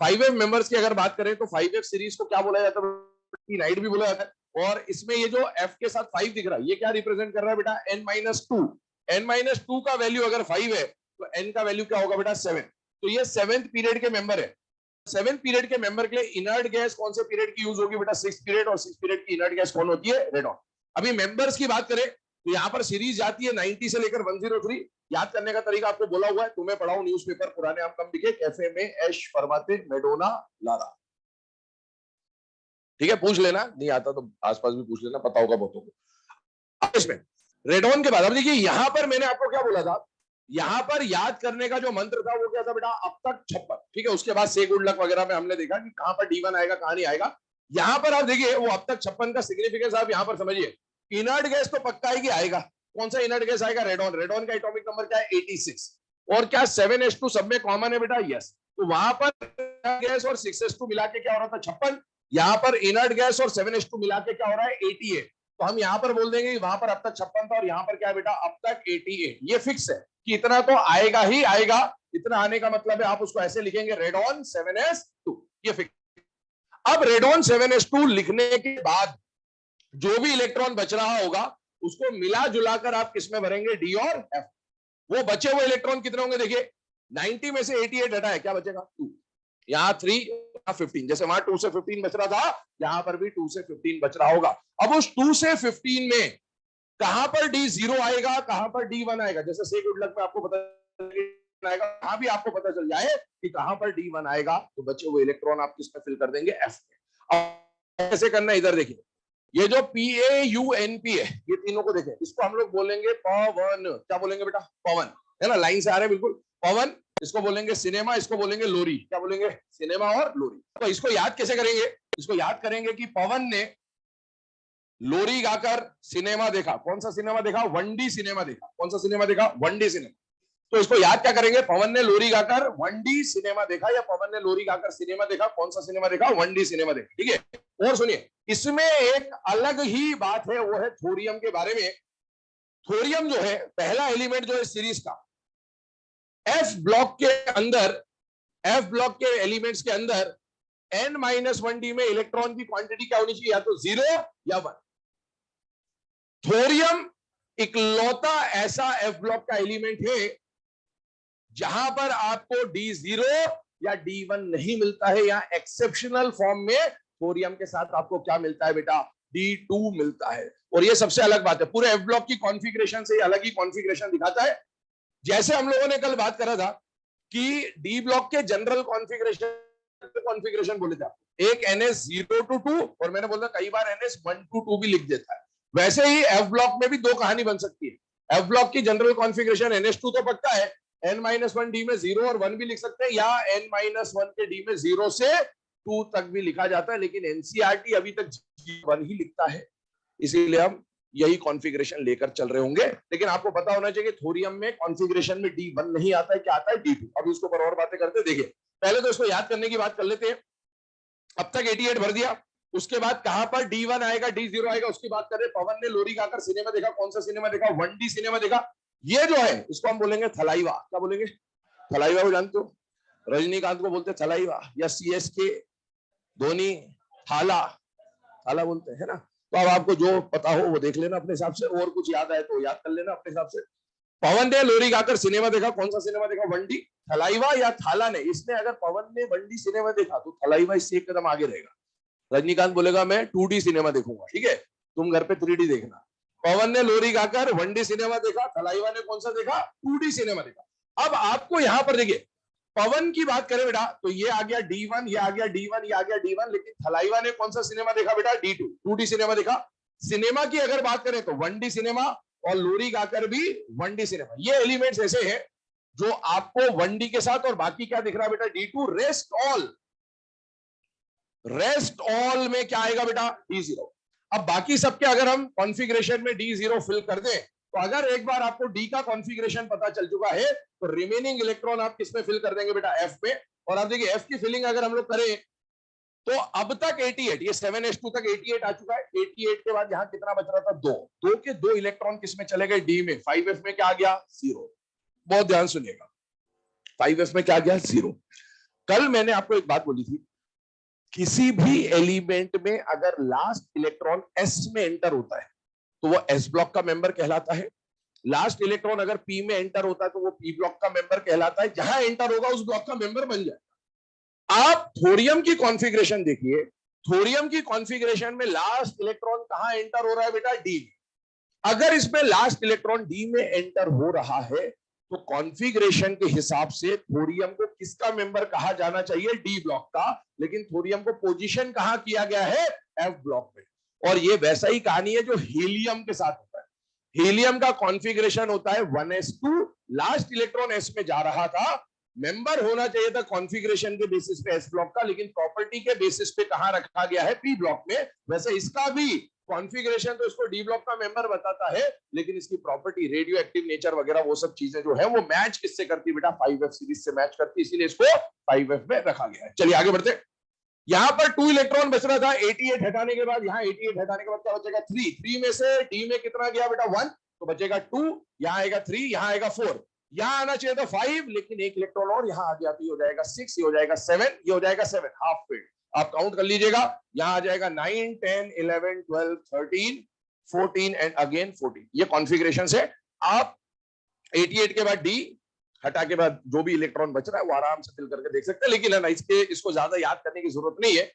5f मेंबर्स की अगर बात करें तो 5f सीरीज को क्या बोला जाता है, नाइट भी बोला जाता है। और इसमें ये जो f के साथ 5 दिख रहा है, ये क्या रिप्रेजेंट कर रहा है बेटा, n-2। n-2 का वैल्यू अगर 5 है तो n का वैल्यू क्या होगा बेटा, 7। तो ये 7th पीरियड के मेंबर है। 7th पीरियड के मेंबर के लिए इनर्ट गैस कौन से पीरियड की यूज होगी बेटा, 6th पीरियड। और 6th पीरियड की इनर्ट गैस कौन होती है, रेडॉन। अभी मेंबर्स की बात करें तो यहाँ पर सीरीज जाती है 90 से लेकर 103। याद करने का तरीका आपको बोला हुआ है, तुम्हें पढ़ाऊं न्यूज़पेपर, पुराने आम कम दिखे, कैफे में ऐश फरमाते मेडोना लारा, ठीक है, पूछ लेना, नहीं आता तो आसपास भी पूछ लेना, पता होगा बहुतों को। अब इसमें रेडॉन के बाद अब देखिए, यहां पर मैंने आपको क्या बोला था, यहां पर याद करने का जो मंत्र था वो क्या था बेटा, अब तक 56, ठीक है। उसके बाद से गुड लक वगैरह में हमने देखा कि कहां पर D1 आएगा, कहां नहीं आएगा। यहां पर आप देखिए वो अब तक 56 का सिग्निफिकेंस आप यहां पर समझिए। इनर्ट गैस तो पक्का है कि आएगा। कौन सा इनर्ट गैस आएगा, रेडॉन। रेडॉन का एटॉमिक नंबर क्या है, 86। और क्या 7s2 सब में कॉमन है बेटा, यस। तो वहां पर गैस और 6s2 मिला के क्या हो रहा था, 56। यहां पर इनर्ट गैस और 7s2 मिला के क्या हो रहा है, 88। तो हम यहां पर बोल देंगे कि वहां पर अब तक 56 था और यहां पर क्या है बेटा, अब तक 88। ये फिक्स है कि इतना तो आएगा ही आएगा। इतना आने का मतलब है आप उसको ऐसे लिखेंगे, रेडॉन 7s2, ये फिक्स। अब रेडॉन 7s2 लिखने के बाद जो भी इलेक्ट्रॉन बच रहा होगा उसको मिला जुलाकर आप किसमें भरेंगे, डी और एफ। वो बचे हुए इलेक्ट्रॉन कितने होंगे, देखिए 90 में से 88 हटा है, क्या बचेगा, 2। यहाँ 3, यहाँ 15। जैसे वहां 2 से 15 बच रहा था, यहां पर भी 2 से 15 बच रहा होगा। अब उस 2 से 15 में कहां पर D0 आएगा, कहां पर D1 आएगा। जैसे से गुड लक में आपको पता आएगा, कहां भी आपको पता चल जाए कि कहां पर D1 आएगा, तो बचे हुए इलेक्ट्रॉन आप किस में फिल कर देंगे, F में। अब कैसे करना, इधर देखिए, ये जो PAUNP है, ये तीनों को देखें, इसको हम लोग बोलेंगे पवन। क्या बोलेंगे बेटा, पवन, है ना, लाइन से आ रहे हैं बिल्कुल, पवन। इसको बोलेंगे सिनेमा, इसको बोलेंगे लोरी। क्या बोलेंगे, सिनेमा और लोरी। तो इसको याद कैसे करेंगे, इसको याद करेंगे कि पवन ने लोरी गाकर सिनेमा देखा। कौन सा सिनेमा देखा, 1D सिनेमा देखा। कौन सा सिनेमा देखा, 1D सिनेमा। तो इसको याद क्या करेंगे, पवन ने लोरी गाकर 1D सिनेमा देखा, या पवन ने लोरी गाकर सिनेमा देखा। कौन सा सिनेमा देखा, 1D सिनेमा देखा, ठीक है। और सुनिए, इसमें एक अलग ही बात है, वो है थोरियम के बारे में। थोरियम जो है पहला एलिमेंट जो है सीरीज का, एफ ब्लॉक के अंदर, एफ ब्लॉक के एलिमेंट्स के अंदर n-1d में इलेक्ट्रॉन की क्वांटिटी क्या होनी चाहिए, या तो 0 या 1। थोरियम इकलौता ऐसा एफ ब्लॉक का एलिमेंट है जहां पर आपको D0 या D1 नहीं मिलता है। या एक्सेप्शनल फॉर्म में थोरियम के साथ आपको क्या मिलता है बेटा, D2 मिलता है। और ये सबसे अलग बात है, पूरे एफ ब्लॉक की कॉन्फ़िगरेशन से अलग ही कॉन्फ़िगरेशन दिखाता है। जैसे हम लोगों ने कल बात करा था कि डी ब्लॉक के जनरल कॉन्फ़िगरेशन बोले थे, एक NS0 to 2, और मैंने बोला कई बार NS1 to 2 भी लिख देता है। वैसे ही एफ ब्लॉक में भी दो कहानी बन सकती है। एफ ब्लॉक की जनरल कॉन्फ़िगरेशन NS2 तो पक्का है, n-1d में 0 और 1 भी लिख सकते हैं, या n-1 के d में 0 से 2 तक भी लिखा जाता है। लेकिन एनसीईआरटी अभी तक 1 ही लिखता है, इसीलिए हम यही कॉन्फ़िगरेशन लेकर चल रहे होंगे। लेकिन आपको पता होना चाहिए कि थोरियम में कॉन्फ़िगरेशन में D1 नहीं आता है, क्या आता है, D2। अभी उसको पर और बातें करते, देखिए पहले तो इसको याद करने की बात कर लेते हैं। अब तक 88 भर दिया, उसके बाद कहां पर D1 आएगा, D0 आएगा, उसकी बात कर रहे हैं। पवन ने लोरी गाकर सिनेमा देखा। कौन सा सिनेमा देखा, 1D सिनेमा देखा। ये जो है इसको हम बोलेंगे थलाइवा। क्या बोलेंगे, थलाइवा को जानते हो, रजनीकांत को बोलते थलाइवा, या CSK धोनी थाला, थाला बोलते हैं ना। तो अब आपको जो पता हो वो देख लेना अपने हिसाब से, और कुछ याद आए तो याद कर लेना अपने हिसाब से। पवन ने लोरी गाकर सिनेमा देखा। कौन सा सिनेमा देखा, 1D। थलाइवा या थाला ने, इसने अगर पवन ने 1D सिनेमा देखा तो थलाइवा इससे एक कदम आगे रहेगा। रजनीकांत बोलेगा मैं 2D सिनेमा देखूंगा, ठीक है, तुम घर पे 3D देखना। पवन ने लोरी गाकर 1D सिनेमा देखा, थलाइवा ने कौन सा देखा, 2D सिनेमा देखा। अब आपको यहां पर देखिए, पवन की बात करें बेटा तो ये आ गया D1, ये आ गया D1, ये आ गया D1। लेकिन थलाइवा ने कौन सा सिनेमा देखा बेटा, D2, 2D सिनेमा देखा। सिनेमा की अगर बात करें तो 1D सिनेमा, और लोरी गाकर भी 1D सिनेमा। ये एलिमेंट्स ऐसे हैं जो आपको 1D के साथ, और बाकी क्या दिख रहा है बेटा, D2। Rest all, rest all में क्या आएगा बेटा, D0। अब बाकी सबके अगर हम कॉन्फ़िगरेशन में D0 फिल कर दें, तो अगर एक बार आपको D का कॉन्फ़िगरेशन पता चल चुका है तो रिमेनिंग इलेक्ट्रॉन आप किसमें फिल कर देंगे बेटा, F में। और आप देखिए F की फिलिंग अगर हम लोग करें तो अब तक 88, ये 7s2 तक 88 आ चुका है। 88 के बाद यहां कितना बच रहा था? 2 के 2 इलेक्ट्रॉन किसमें चले गए? डी में। 5f में क्या आ गया? 0। बहुत ध्यान सुनिएगा, 5f में क्या आ गया? 0। कल मैंने आपको एक बात बोली थी, किसी भी एलिमेंट में अगर लास्ट इलेक्ट्रॉन s में एंटर होता है तो वो s ब्लॉक का मेंबर कहलाता है। लास्ट इलेक्ट्रॉन अगर p में एंटर होता है तो वो p ब्लॉक का मेंबर कहलाता है। जहां एंटर होगा उस ब्लॉक का मेंबर बन जाएगा। आप थोरियम की कॉन्फ़िगरेशन देखिए, थोरियम की कॉन्फ़िगरेशन में लास्ट इलेक्ट्रॉन कहां एंटर हो रहा है बेटा? डी में। अगर इसमें लास्ट इलेक्ट्रॉन डी में एंटर हो रहा है तो कॉन्फ़िगरेशन के हिसाब से थोरियम को किसका मेंबर कहा जाना चाहिए? डी ब्लॉक का। लेकिन थोरियम को पोजीशन कहां किया गया है? एफ ब्लॉक में। और ये वैसा ही कहानी है जो हीलियम के साथ होता है। हीलियम का कॉन्फ़िगरेशन होता है 1s2, लास्ट इलेक्ट्रॉन s में जा रहा था, मेंबर होना चाहिए था कॉन्फ़िगरेशन के बेसिस पे s ब्लॉक का, लेकिन प्रॉपर्टी के बेसिस पे कहां रखा गया है? p ब्लॉक में। वैसे इसका भी कॉन्फ़िगरेशन तो इसको डी ब्लॉक का मेंबर बताता है, लेकिन इसकी प्रॉपर्टी, रेडियो एक्टिव नेचर वगैरह वो सब चीजें जो है वो मैच किससे करती बेटा? 5f सीरीज से मैच करती, इसीलिए इसको 5f में रखा गया है। चलिए आगे बढ़ते। यहां पर 2 इलेक्ट्रॉन बच रहा था, 88 हटाने के बाद, यहां 88 हटाने के बाद क्या बचेगा? 3। 3 में से डी में कितना गया बेटा? 1, तो बचेगा 2, यहां आएगा 3, यहां आएगा 4, यहां आना चाहिए था 5, लेकिन एक इलेक्ट्रॉन और यहां आ गया, तो ये हो जाएगा 6, ये हो जाएगा 7, ये हो जाएगा 7, हाफ फील्ड। आप काउंट कर लीजिएगा, यहां आ जाएगा 9, 10, 11, 12, 13, 14 एंड अगेन 14। ये कॉन्फ़िगरेशन से आप 88 के बाद डी हटा के बाद जो भी इलेक्ट्रॉन बच रहा है वो आराम से फिल करके देख सकते हैं। लेकिन है ना, इसको ज्यादा याद करने की जरूरत नहीं है।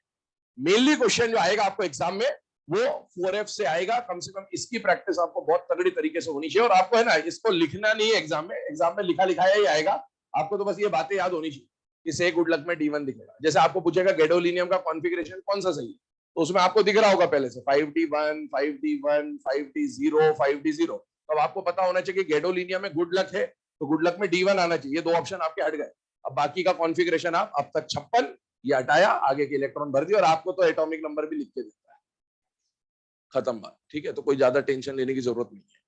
मेनली क्वेश्चन जो आएगा आपको एग्जाम में वो 4f से आएगा। कम से कम इसकी प्रैक्टिस आपको बहुत तगड़ी तरीके से होनी चाहिए। और आपको है ना, इसको लिखना नहीं है एग्जाम में लिखा लिखाया ही आएगा। आपको तो बस ये बातें याद होनी चाहिए कि से गुड लक में D1 दिखेगा। जैसे आपको पूछेगा गैडोलिनियम का कॉन्फ़िगरेशन कौन सा सही है, तो उसमें आपको दिख रहा होगा पहले से 5d1, 5d1, 5d0, 5d0। तो आपको पता होना चाहिए कि गैडोलिनियम में गुड लक है तो गुड लक में D1 आना चाहिए। ये 2 ऑप्शन आपके हट गए। अब बाकी का कॉन्फ़िगरेशन आप अब तक 56 ये हटाया, आगे के इलेक्ट्रॉन भर दिया, और आपको तो एटॉमिक नंबर भी लिख के देता है। खत्म बात, ठीक है। तो कोई ज्यादा टेंशन लेने की जरूरत नहीं है।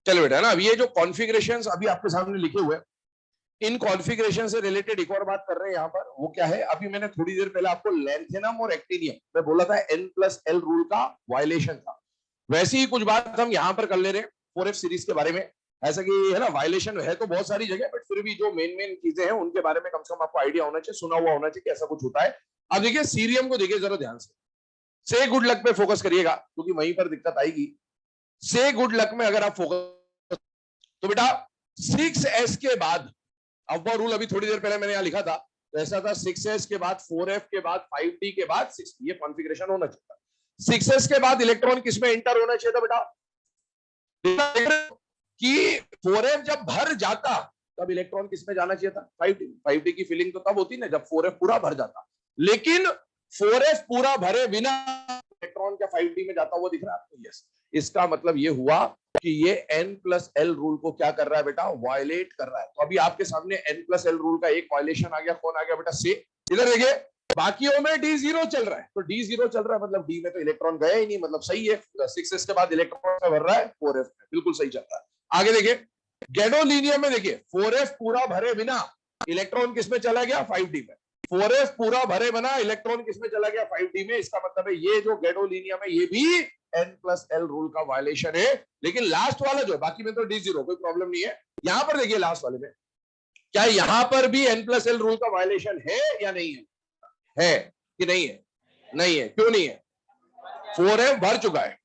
चलो बेटा ना, अब ये जो कॉन्फ़िगरेशंस अभी आपके सामने लिखे हुए हैं, इन कॉन्फ़िगरेशन से रिलेटेड एक और बात कर रहे हैं यहाँ पर। वो क्या है? अभी मैंने थोड़ी देर पहले आपको लैंथेनम और एक्टिनियम में बोला था N+L रूल का वायलेशन था। वैसे ही कुछ बात हम यहाँ पर कर ले रहे हैं 4f सीरीज के बारे में। ऐसा कि है ना, वायलेशन है तो बहुत सारी जगह, बट फिर भी जो मेन चीजें हैं उनके बारे में कम से कम आपको आइडिया होना चाहिए, सुना हुआ होना चाहिए कि ऐसा कुछ होता है। अब देखिए सीरियम को देखिए जरा ध्यान से गुड लक पे फोकस करिएगा क्योंकि वहीं पर दिक्कत आएगी। से गुड लक में अगर आप फोकस, तो बेटा 6s के बाद, अब वो रूल अभी थोड़ी देर पहले मैंने यहां लिखा था, तो ऐसा था 6s के बाद 4f के बाद 5d के बाद 6, ये कॉन्फ़िगरेशन होना चाहिए था। 6s के बाद इलेक्ट्रॉन किसमें एंटर होना चाहिए था बेटा? कि 4f जब भर जाता तब इलेक्ट्रॉन किसमें जाना चाहिए था? 5d। 5d की फिलिंग तो तब होती ना जब 4f पूरा भर जाता, लेकिन 4f पूरा भरे बिना इलेक्ट्रॉन क्या 5d में जाता हुआ दिख रहा है आपको? यस। इसका मतलब ये हुआ कि ये N+L रूल को क्या कर रहा है बेटा? वायलेट कर रहा है। तो अभी आपके सामने N+L रूल का एक वायलेशन आ गया। कौन आ गया बेटा? से। इधर देखिए बाकियों में D0 चल रहा है, तो D0 चल रहा है मतलब D में तो इलेक्ट्रॉन गया ही नहीं, मतलब सही है। 6s के बाद इलेक्ट्रॉन भर रहा है 4f में, बिल्कुल सही चल रहा है। आगे देखिए गैडोलिनियम में, देखिए 4f पूरा भरे बिना इलेक्ट्रॉन किसमें चला गया? 5d में। 4f पूरा भरे बिना इलेक्ट्रॉन किसमें चला गया? 5d में। इसका मतलब है ये जो गैडोलिनियम है ये भी n+l रूल का वायलेशन है, लेकिन लास्ट वाला जो है, बाकी में तो d0 कोई प्रॉब्लम नहीं है। यहां पर देखिए लास्ट वाले में, क्या यहां पर भी n+l रूल का वायलेशन है या नहीं है कि नहीं है? नहीं है। क्यों नहीं है? 4f भर चुका है,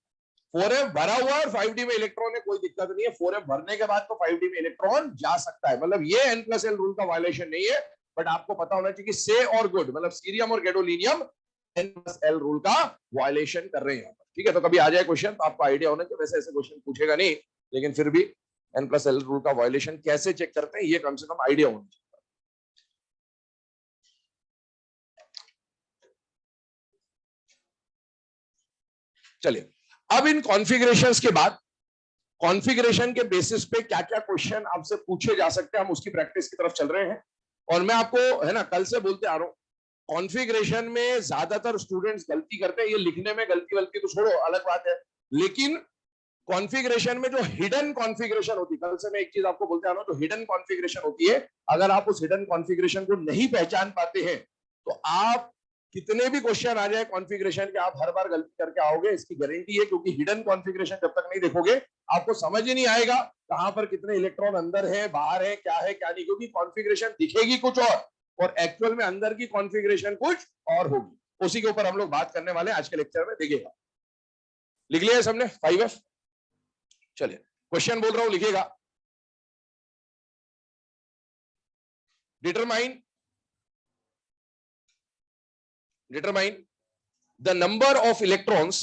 4f भरा हुआ है और 5d में इलेक्ट्रॉन है, कोई दिक्कत नहीं है। 4f भरने के बाद तो 5d में इलेक्ट्रॉन जा सकता है, मतलब ये n+l रूल का वायलेशन नहीं है। बट आपको पता होना चाहिए कि से और गुड मतलब सीरियम और गैडोलिनियम n+l रूल का वायलेशन कर रहे हैं यहाँ पर। ठीक है, तो कभी आ जाए क्वेश्चन तो आपको आइडिया होना चाहिए। वैसे ऐसे क्वेश्चन पूछेगा नहीं, लेकिन फिर भी n+l रूल का वायलेशन कैसे चेक करते हैं ये कम से कम आइडिया होना चाहिए। चलिए, अब इन कॉन्फ़िगरेशंस के बाद कॉन्फ़िगरेशन के बेसिस पे क्या क्या क्वेश्चन आपसे पूछे जा सकते हैं, हम उसकी प्रैक्टिस की तरफ चल रहे हैं। और मैं आपको है ना कल से बोलते आ रहा हूं, कॉन्फ़िगरेशन में ज्यादातर स्टूडेंट्स गलती करते हैं। ये लिखने में गलती तो छोड़ो, अलग बात है, लेकिन कॉन्फ़िगरेशन में जो हिडन कॉन्फ़िगरेशन होती है, कल से मैं एक चीज आपको बोलते आ रहा हूं, जो हिडन कॉन्फ़िगरेशन होती है, अगर आप उस हिडन कॉन्फ़िगरेशन को नहीं पहचान पाते हैं तो आप कितने भी क्वेश्चन आ जाए कॉन्फ़िगरेशन के, आप हर बार गलती करके आओगे, इसकी गारंटी है। क्योंकि हिडन कॉन्फ़िगरेशन जब तक नहीं देखोगे आपको समझ ही नहीं आएगा कहां पर कितने इलेक्ट्रॉन अंदर है, बाहर है, क्या है क्या नहीं। क्योंकि कॉन्फ़िगरेशन दिखेगी कुछ और एक्चुअल में अंदर की कॉन्फ़िगरेशन कुछ और होगी। उसी के ऊपर हम लोग बात करने वाले हैं आज के लेक्चर में, देखिएगा। लिख लिया है सबने 5F? चलिए, क्वेश्चन बोल रहा हूं, लिखिएगा। Determine the number of electrons,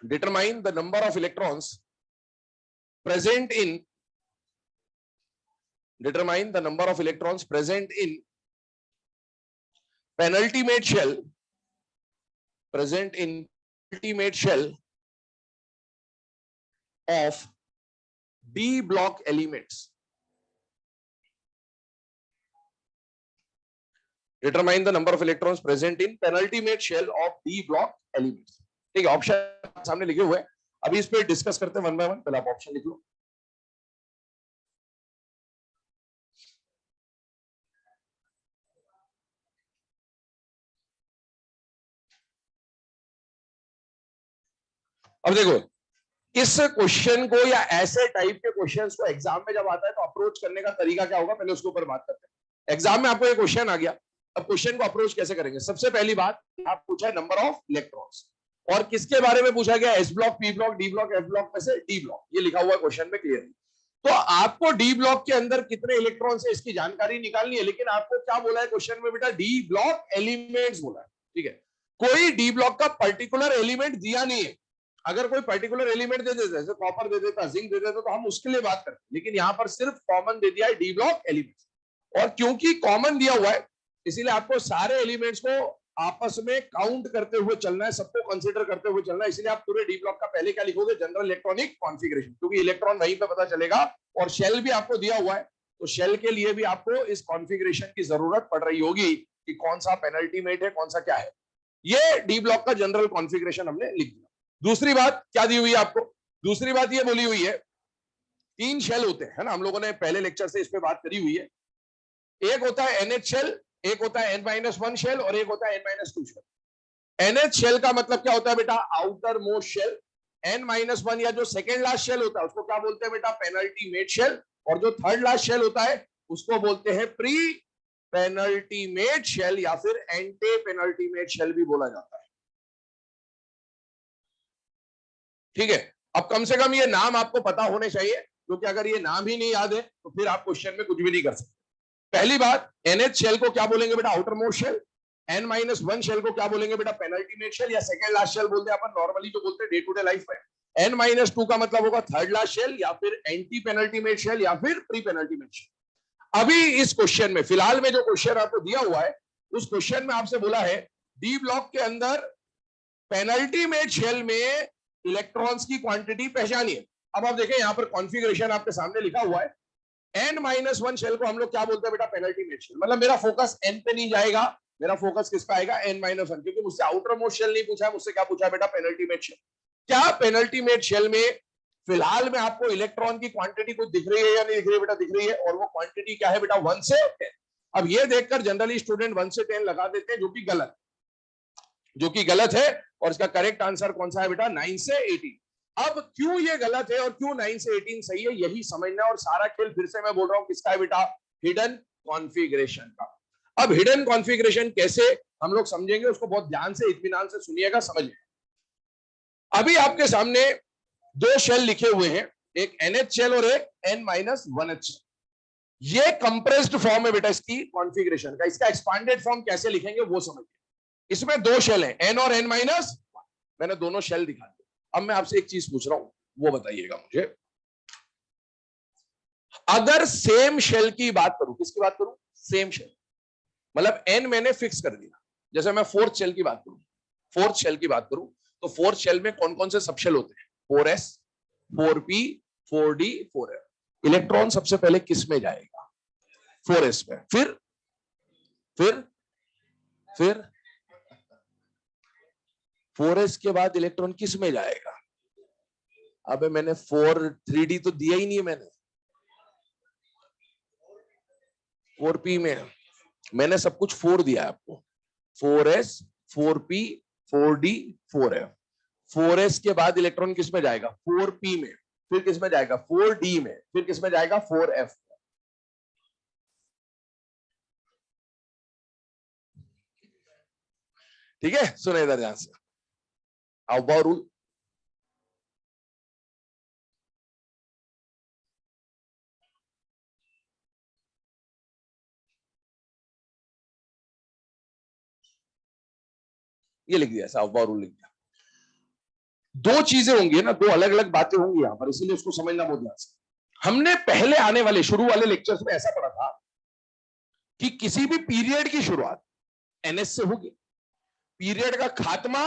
determine the number of electrons present in, determine the number of electrons present in penultimate shell, present in penultimate shell of d block elements. Determine the number of electrons present in penultimate shell of d block elements. ठीक है, option सामने लिखे हुए हैं, अभी इस पे discuss करते हैं वन बाय वन। पहले आप ऑप्शन लिख लो। अब देखो, इस क्वेश्चन को या ऐसे टाइप के क्वेश्चंस को एग्जाम में जब आता है तो अप्रोच करने का तरीका क्या होगा, पहले उसके ऊपर बात करते हैं। एग्जाम में आपको ये क्वेश्चन आ गया, अब क्वेश्चन को अप्रोच कैसे करेंगे? सबसे पहली बात, आप पूछा है नंबर ऑफ इलेक्ट्रॉन्स, और किसके बारे में पूछा गया? S block, P block, D block, F block में से डी ब्लॉक, ये लिखा हुआ है क्वेश्चन में क्लियर। तो आपको डी ब्लॉक के अंदर कितने इलेक्ट्रॉन्स है इसकी जानकारी निकालनी है, लेकिन आपको क्या बोला है क्वेश्चन में बेटा? डी ब्लॉक एलिमेंट्स बोला है। ठीक है, कोई डी ब्लॉक का पर्टिकुलर एलिमेंट दिया नहीं है। अगर कोई पर्टिकुलर एलिमेंट दे देता, जैसे कॉपर दे देता, जिंक दे देता, तो हम उसके लिए बात करते, लेकिन यहां पर सिर्फ कॉमन दे दिया है डी ब्लॉक एलिमेंट्स। और क्योंकि कॉमन दिया हुआ है इसीलिए आपको सारे एलिमेंट्स को आपस में काउंट करते हुए चलना है, सबको कंसीडर करते हुए चलना है। इसलिए आप पूरे डी ब्लॉक का पहले क्या लिखोगे? जनरल इलेक्ट्रॉनिक कॉन्फ़िगरेशन, क्योंकि इलेक्ट्रॉन वहीं पे पता चलेगा। और शेल भी आपको दिया हुआ है, तो शेल के लिए भी आपको इस कॉन्फ़िगरेशन की जरूरत पड़ रही होगी कि कौन सा पेनल्टीमेट है, कौन सा क्या है। ये डी ब्लॉक का जनरल कॉन्फ़िगरेशन हमने लिख दिया। दूसरी बात क्या दी हुई है आपको? दूसरी बात ये बोली हुई है, 3 शेल होते हैं, है ना, हम लोगों ने पहले लेक्चर से इस पे बात करी हुई है। एक होता है NH शेल, एक होता है N-1 शेल, और एक होता है N-2 शेल। NH शेल का मतलब क्या होता है बेटा? Outer most shell. N-1 या जो सेकेंड लास्ट शेल होता है उसको क्या बोलते हैं बेटा? Penultimate shell. और जो थर्ड लास्ट शेल होता है उसको बोलते हैं प्री पेनल्टीमेट शेल, या फिर एंटी पेनल्टीमेट शेल भी बोला जाता है। ठीक है, अब कम से कम ये नाम आपको पता होने चाहिए, क्योंकि अगर ये नाम ही नहीं याद है तो फिर आप क्वेश्चन में कुछ भी नहीं कर सकते। पहली बात, NH शेल को क्या बोलेंगे बेटा? Outer most shell. N-1 shell को क्या बोलेंगे बेटा? पेनल्टीमेट शेल, या सेकंड लास्ट शेल बोलते हैं अपन नॉर्मली जो बोलते हैं डे टू डे लाइफ में। N-2 का मतलब होगा थर्ड लास्ट शेल, या फिर एंटी पेनल्टीमेट शेल, या फिर प्री पेनल्टीमेट शेल। अभी इस क्वेश्चन में फिलहाल में जो क्वेश्चन आपको दिया हुआ है, उस क्वेश्चन में आपसे बोला है डी ब्लॉक के अंदर पेनल्टीमेट शेल में इलेक्ट्रॉन्स की क्वांटिटी पहचानिए। अब आप देखें यहां पर कॉन्फ़िगरेशन आपके सामने लिखा हुआ है। N-1 शेल को हम लोग क्या बोलते हैं बेटा? Penultimate shell. मतलब मेरा फोकस N पे नहीं जाएगा, मेरा फोकस किस पे आएगा? N-1, क्योंकि मुझसे आउटर मोस्ट शेल नहीं पूछा है, मुझसे क्या पूछा है बेटा? Penultimate shell. क्या पेनल्टीमेट शेल में फिलहाल में आपको इलेक्ट्रॉन की क्वांटिटी कुछ दिख रही है या नहीं दिख रही है बेटा? दिख रही है, और वो क्वांटिटी क्या है बेटा? 1 से 10। अब ये देखकर जनरली स्टूडेंट 1 से 10 लगा देते हैं, जो कि गलत। जो कि गलत है, और इसका करेक्ट आंसर कौन सा है बेटा? 9 से 18। अब क्यों ये गलत है और क्यों 9 से 18 सही है, यही समझना है। और सारा खेल फिर से मैं बोल रहा हूं किसका है बेटा? हिडन कॉन्फ़िगरेशन का। अब हिडन कॉन्फ़िगरेशन कैसे हम लोग समझेंगे, उसको बहुत ध्यान से इत्मीनान से सुनिएगा, समझिएगा। अभी आपके सामने दो शेल लिखे हुए हैं, एक NH शेल और एक N-1H। ये कंप्रेस्ड फॉर्म है बेटा इसकी कॉन्फ़िगरेशन का। इसका एक्सपांडेड फॉर्म कैसे लिखेंगे वो समझिए। इसमें दो शेल हैं, N और N-1। मैंने दोनों शेल दिखा दिए। अब मैं आपसे एक चीज पूछ रहा हूं, वो बताइएगा मुझे। अगर सेम शेल की बात करूं, किसकी बात करूं? सेम शेल, मतलब N मैंने फिक्स कर दिया। जैसे मैं फोर्थ शेल की बात करूं, तो फोर्थ शेल में कौन कौन से सब शेल होते हैं? 4s, 4p, 4d, 4f। Electron सबसे पहले किस में जाएगा? 4s में। फिर 4s के बाद इलेक्ट्रॉन किस में जाएगा? अबे मैंने 3d तो दिया ही नहीं है मैंने। 4p में मैंने सब कुछ 4 दिया है आपको। 4s, 4p, 4d, 4f। 4s के बाद इलेक्ट्रॉन किस में जाएगा? 4p में। फिर किस में जाएगा? 4d में। फिर किस में जाएगा? 4f। ठीक है, सुने इधर ध्यान से। अफबाउ रूल, ये लिख दिया, अफबाउ रूल लिख दिया। दो चीजें होंगी ना, दो अलग अलग बातें होंगी यहां पर, इसीलिए उसको समझना बहुत ध्यान से। हमने पहले आने वाले शुरू वाले लेक्चर्स में ऐसा पढ़ा था कि किसी भी पीरियड की शुरुआत NS से होगी, पीरियड का खात्मा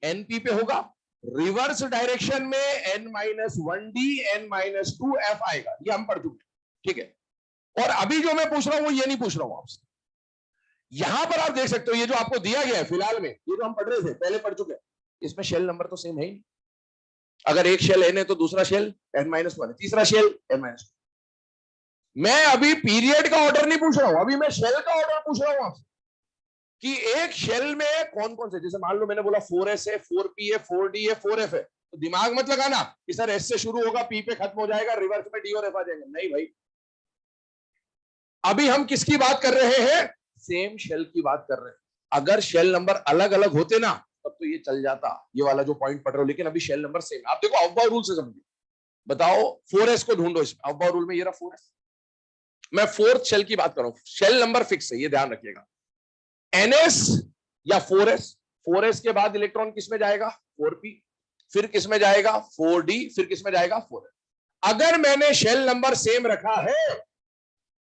NP पे होगा, रिवर्स डायरेक्शन में N-1D, N-2F आएगा। ये हम पढ़ चुके, ठीक है। और अभी जो मैं पूछ रहा हूं वो ये नहीं पूछ रहा हूं आपसे। यहां पर आप देख सकते हो, ये जो आपको दिया गया है फिलहाल में, ये जो हम पढ़ रहे थे पहले पढ़ चुके हैं, इसमें शेल नंबर तो सेम है ही। अगर एक शेल N है तो दूसरा शेल N-1 है, तीसरा शेल N-2। मैं अभी पीरियड का ऑर्डर नहीं पूछ रहा हूं, अभी मैं शेल का ऑर्डर पूछ रहा हूं आपसे कि एक शेल में कौन कौन से, जैसे मान लो मैंने बोला 4s है, 4p है, 4d है, 4f है, तो दिमाग मत लगाना कि सर S से शुरू होगा, P पे खत्म हो जाएगा, रिवर्स में D और F आ जाएंगे। नहीं भाई, अभी हम किसकी बात कर रहे हैं? सेम शेल की बात कर रहे हैं। अगर शेल नंबर अलग अलग होते ना, तब तो ये चल जाता, ये वाला जो पॉइंट पढ़ रहे हो, लेकिन अभी शेल नंबर सेम। आप देखो अफबाउ रूल से समझिए। बताओ 4s को ढूंढो इसमें, अफबाउ रूल में ये रहा 4s। मैं फोर्थ शेल की बात कर रहा हूं, शेल नंबर फिक्स है, ये ध्यान रखिएगा। NS या 4s, 4s के बाद इलेक्ट्रॉन किस में जाएगा? 4p। फिर किस में जाएगा? 4d। फिर किस में जाएगा? 4f। अगर मैंने शेल नंबर सेम रखा है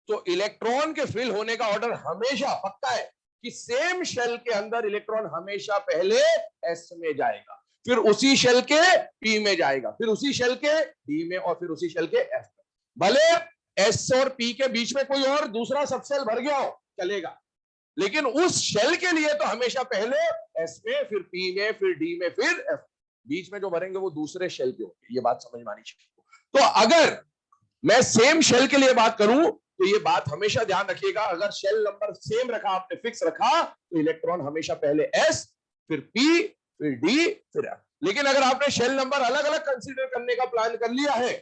तो इलेक्ट्रॉन के फिल होने का ऑर्डर हमेशा पक्का है कि सेम शेल के अंदर इलेक्ट्रॉन हमेशा पहले S में जाएगा, फिर उसी शेल के P में जाएगा, फिर उसी शेल के D में, और फिर उसी शेल के F में। भले S और P के बीच में कोई और दूसरा सबसेल भर गया हो, चलेगा, लेकिन उस शेल के लिए तो हमेशा पहले S में, फिर P में, फिर D में, फिर F। बीच में जो भरेंगे वो दूसरे शेल के होंगे। ये बात समझ में आनी चाहिए। तो अगर मैं सेम शेल के लिए बात करूं तो ये बात हमेशा ध्यान रखिएगा, अगर शेल नंबर सेम रखा, आपने फिक्स रखा, तो इलेक्ट्रॉन हमेशा पहले S, फिर P, फिर D, फिर F। लेकिन अगर आपने शेल नंबर अलग अलग कंसीडर करने का प्लान कर लिया है,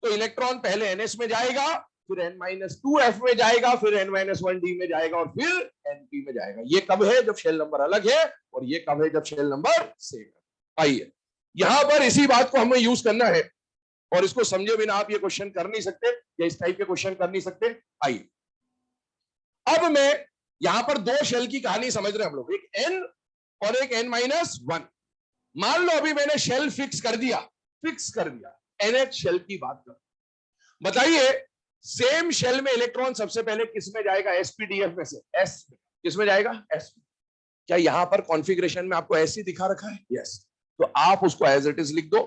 तो इलेक्ट्रॉन पहले NS में जाएगा, फिर N-2F में जाएगा, फिर N-1D में जाएगा, और फिर NP में जाएगा। ये कब है? जब शेल नंबर अलग है, और ये कब है? जब शेल नंबर सेम है। आइए, यहां पर इसी बात को हमें यूज करना है, और इसको समझे बिना आप ये क्वेश्चन कर नहीं सकते, या इस टाइप के क्वेश्चन कर नहीं सकते। आइए, अब मैं यहां पर दो शेल की कहानी समझ रहे हैं हम लोग, एक N और एक N-1। मान लो अभी मैंने शेल फिक्स कर दिया, NH शेल की बात कर। बताइए, सेम शेल में इलेक्ट्रॉन सबसे पहले किस में जाएगा? SPDF में से S में। किस में जाएगा? S में। क्या यहां पर कॉन्फ़िगरेशन में आपको ऐसे दिखा रखा है? यस। तो आप उसको एज इट इज लिख दो,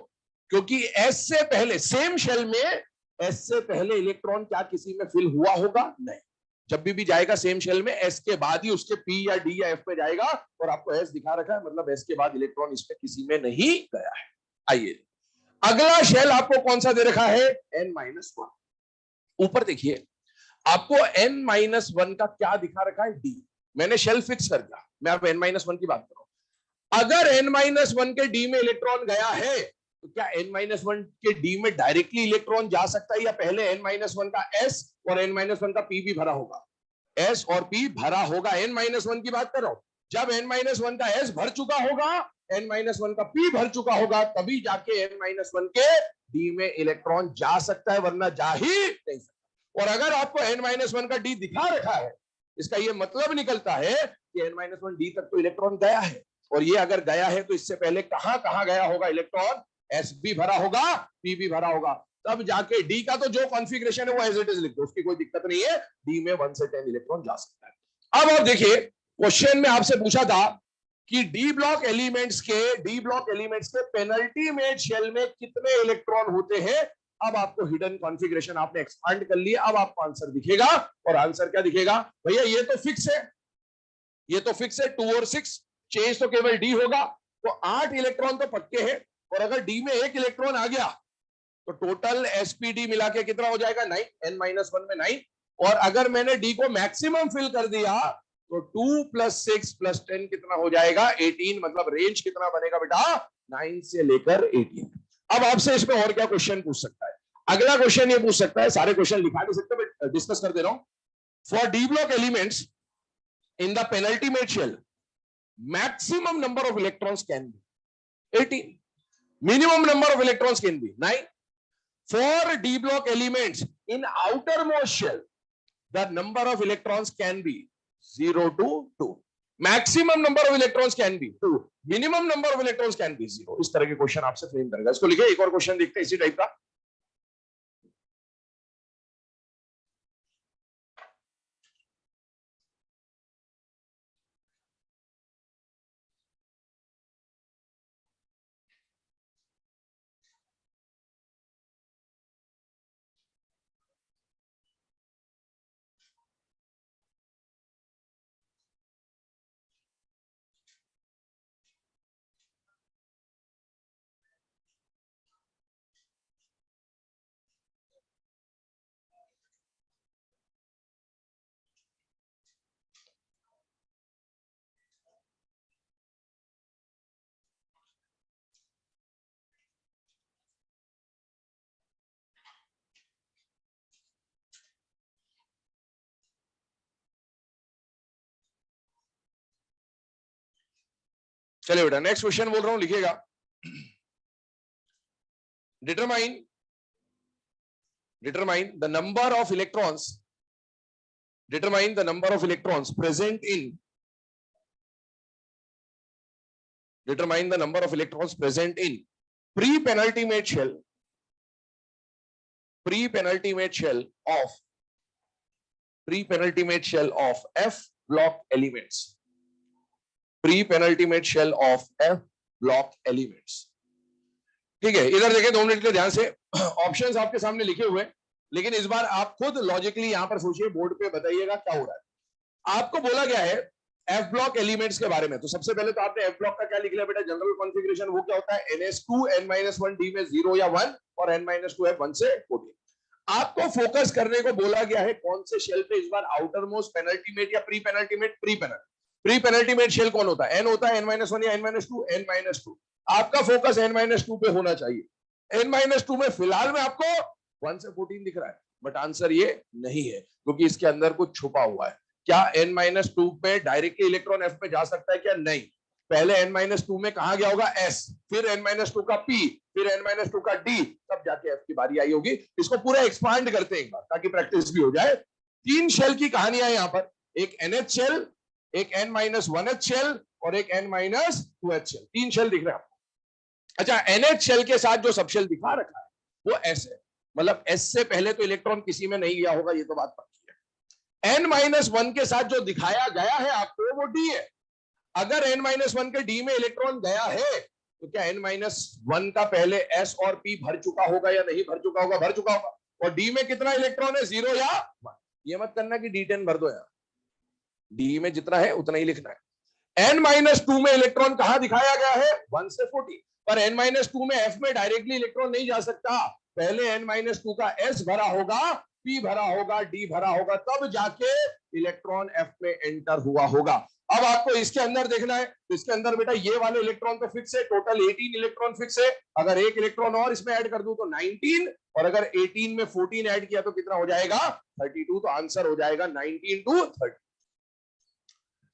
क्योंकि S से पहले सेम शेल में S से पहले इलेक्ट्रॉन क्या किसी में फिल हुआ होगा? नहीं। जब भी जाएगा सेम शेल में, S के बाद ही उसके P या D या F पे जाएगा, और आपको S दिखा रखा है, मतलब S के बाद इलेक्ट्रॉन इसमें किसी में नहीं गया है। आइए, अगला शेल आपको कौन सा दे रखा है? N-1। ऊपर देखिए, आपको N-1 का क्या दिखा रखा है? D। मैंने शेल फिक्स कर दिया, मैं अब N-1 की बात कर रहा हूं। अगर n-1 के d में इलेक्ट्रॉन गया है तो क्या n-1 के d में डायरेक्टली इलेक्ट्रॉन जा सकता है, या पहले n-1 का s और n-1 का p भी भरा होगा? s और p भरा होगा, n-1 की बात कर रहा हूं। जब n-1 का s भर चुका होगा, n-1 का p भर चुका होगा, तभी जाके n-1 के d में इलेक्ट्रॉन जा सकता है, वरना जा ही नहीं सकता। और अगर आपको n-1 का d दिखा रखा है, इसका ये मतलब निकलता है कि n-1 d तक तो इलेक्ट्रॉन गया है, और ये अगर गया है तो इससे पहले कहां कहां गया होगा इलेक्ट्रॉन? s भी भरा होगा, p भी भरा होगा, तब जाके d का तो जो कॉन्फ़िगरेशन है वो एज इट इज लिख दो, उसकी कोई दिक्कत नहीं है, d में 1 से 10 इलेक्ट्रॉन जा सकता है। अब आप देखिए, क्वेश्चन में आपसे पूछा था कि डी ब्लॉक एलिमेंट्स के पेनल्टीमेट शेल में कितने इलेक्ट्रॉन होते हैं। अब आपको हिडन कॉन्फ़िगरेशन आपने एक्सपांड कर लिया, अब आपको आंसर दिखेगा, और आंसर क्या दिखेगा भैया? ये तो फिक्स है, ये तो फिक्स है 2 और 6, चेंज तो केवल डी होगा, तो 8 इलेक्ट्रॉन तो पक्के हैं, और अगर डी में 1 इलेक्ट्रॉन आ गया तो टोटल एसपीडी मिला के कितना हो जाएगा? 9, n-1 में 9, और अगर मैंने डी को मैक्सिमम फिल कर दिया तो 2 + 6 + 10 कितना हो जाएगा? 18, मतलब रेंज कितना बनेगा बेटा? 9 से लेकर 18। अब आपसे इसमें और क्या क्वेश्चन पूछ सकता है? अगला क्वेश्चन ये पूछ सकता है, सारे क्वेश्चन लिखा नहीं सकते, मैं डिस्कस कर दे रहा हूं। For D block elements in the penultimate shell, maximum number of electrons can be 18, minimum number of electrons can be 9. For d block elements in outermost shell, the number of electrons can be 0 to 2, maximum number of electrons can be 2, minimum number of electrons can be 0. इस तरह के question आपसे frame करेगा। इसको लिखे, एक और question देखते हैं इसी टाइप का। चलिए बेटा, नेक्स्ट क्वेश्चन बोल रहा हूं, लिखिएगा। Determine the number of electrons, determine the number of electrons present in, determine the number of electrons present in pre-penultimate shell of F block elements, pre-penultimate shell of F block elements। ठीक है, इधर देखें 2 minute के ध्यान से, options आपके सामने लिखे हुए, लेकिन इस बार आप खुद लॉजिकली यहां पर सोचिए, बोर्ड पे बताइएगा क्या हो रहा है। आपको बोला गया है एफ ब्लॉक एलिमेंट्स के बारे में, तो सबसे पहले तो आपने एफ ब्लॉक का क्या लिख लिया बेटा? जनरल कॉन्फ़िगरेशन वो क्या होता है? ns2 n-1 d में 0 या 1, और n-2 f 1 से 14। आपको फोकस करने को बोला गया है कौन से शेल पे? इस बार आउटर मोस्ट, पेनल्टीमेट या pre penultimate? Pre penultimate shell कौन होता है? n होता है, n-1 या n-2? n-2। आपका फोकस n-2 पे होना चाहिए। n-2 में फिलहाल में आपको 1 से 14 दिख रहा है, बट आंसर ये नहीं है, क्योंकि इसके अंदर कुछ छुपा हुआ है। क्या n-2 पे डायरेक्टली इलेक्ट्रॉन f पे जा सकता है क्या? नहीं। पहले n-2 में कहा गया होगा s, फिर n-2 का p, फिर n-2 का d, तब जाके f की बारी आई होगी। इसको पूरा एक्सपांड करते हैं एक बार, ताकि प्रैक्टिस भी हो जाए। 3 शेल की कहानी है यहाँ पर, एक NH शेल, एक n-1h शेल, और एक n-2h शेल। 3 शेल दिख रहे हैं आपको। अच्छा, NH शेल के साथ जो सबशेल दिखा रखा है वो S है, मतलब S से पहले तो इलेक्ट्रॉन किसी में नहीं गया होगा, ये तो बात पक्की है। n-1 के साथ जो दिखाया गया है आपको वो D है। अगर n-1 के D में इलेक्ट्रॉन गया है तो क्या n-1 का पहले S और P भर चुका होगा या नहीं भर चुका होगा? भर चुका होगा। और D में कितना इलेक्ट्रॉन है? 0 या 1। ये मत करना कि D10 भर दो यार, D में जितना है उतना ही लिखना है। n-2 में इलेक्ट्रॉन कहां दिखाया गया है? 1 से 14, पर n-2 में F में डायरेक्टली इलेक्ट्रॉन नहीं जा सकता, पहले n-2 का S भरा होगा, P भरा होगा, D भरा होगा, तब जाके इलेक्ट्रॉन F में एंटर हुआ होगा। अब आपको इसके अंदर देखना है, तो इसके अंदर बेटा ये वाले इलेक्ट्रॉन तो फिक्स है, टोटल 18 इलेक्ट्रॉन फिक्स है। अगर एक इलेक्ट्रॉन और इसमें ऐड कर दूं तो 19, और अगर 18 में 14 ऐड किया तो कितना हो जाएगा 32, तो आंसर हो जाएगा 19 to 30।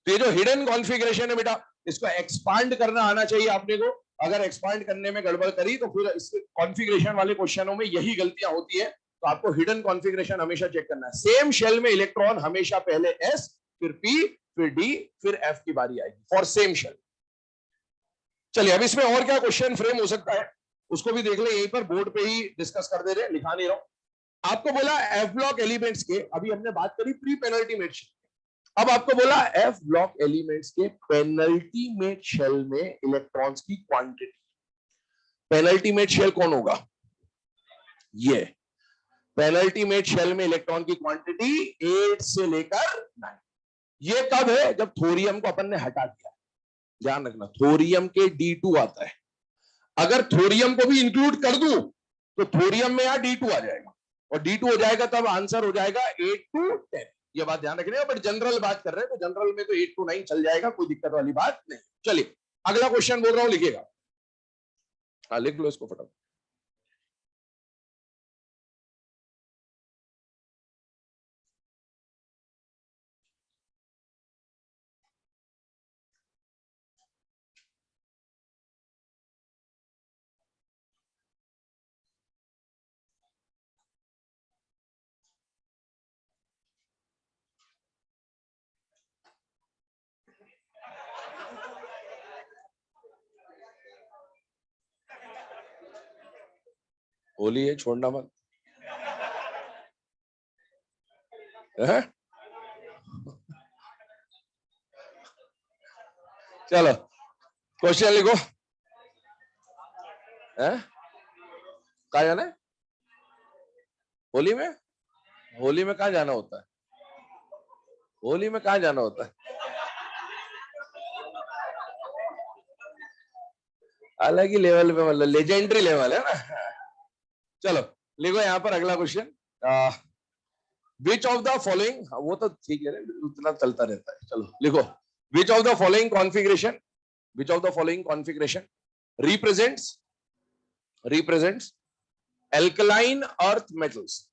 तो ये जो हिडन कॉन्फ़िगरेशन है बेटा, इसको एक्सपांड करना आना चाहिए आपने को। अगर एक्सपांड करने में गड़बड़ करी तो फिर इस कॉन्फ़िगरेशन वाले क्वेश्चनों में यही गलतियां होती है। तो आपको हिडन कॉन्फ़िगरेशन हमेशा चेक करना है। सेम शेल में इलेक्ट्रॉन हमेशा पहले एस, फिर पी, फिर डी, फिर एफ की बारी आएगी फॉर सेम शेल। चलिए अब इसमें और क्या क्वेश्चन फ्रेम हो सकता है उसको भी देख ले, यहीं पर बोर्ड पे ही डिस्कस कर दे रहे, लिखा नहीं रहा। आपको बोला एफ ब्लॉक एलिमेंट्स के, अभी हमने बात करी प्री पेनल्टीमेट शेल, अब आपको बोला एफ ब्लॉक एलिमेंट्स के पेनल्टीमेट शेल में इलेक्ट्रॉन्स की क्वांटिटी। पेनल्टीमेट शेल कौन होगा? ये पेनल्टीमेट शेल में इलेक्ट्रॉन की क्वांटिटी 8 से लेकर 9। ये कब है? जब थोरियम को अपन ने हटा दिया। ध्यान रखना, थोरियम के D2 आता है। अगर थोरियम को भी इंक्लूड कर दूं तो थोरियम में यहां D2 आ जाएगा, और D2 हो जाएगा तब आंसर हो जाएगा 8 to 10। ये बात ध्यान रखनी है, बट जनरल बात कर रहे हैं तो जनरल में तो 8 to 9 चल जाएगा, कोई दिक्कत वाली बात नहीं। चलिए अगला क्वेश्चन बोल रहा हूं, लिखेगा। हाँ लिख लो इसको फटाफट। होली है, छोड़ना मत। है? चलो क्वेश्चन लिखो। कहा जाना है होली में? होली में कहा जाना होता है? होली में कहा जाना होता है? अलग ही लेवल पे, मतलब लेजेंडरी लेवल है ना। चलो लिखो यहां पर अगला question. Which of the following, वो तो ठीक है उतना चलता रहता है। चलो लिखो, which of the following configuration, which of the following configuration represents alkaline earth metals?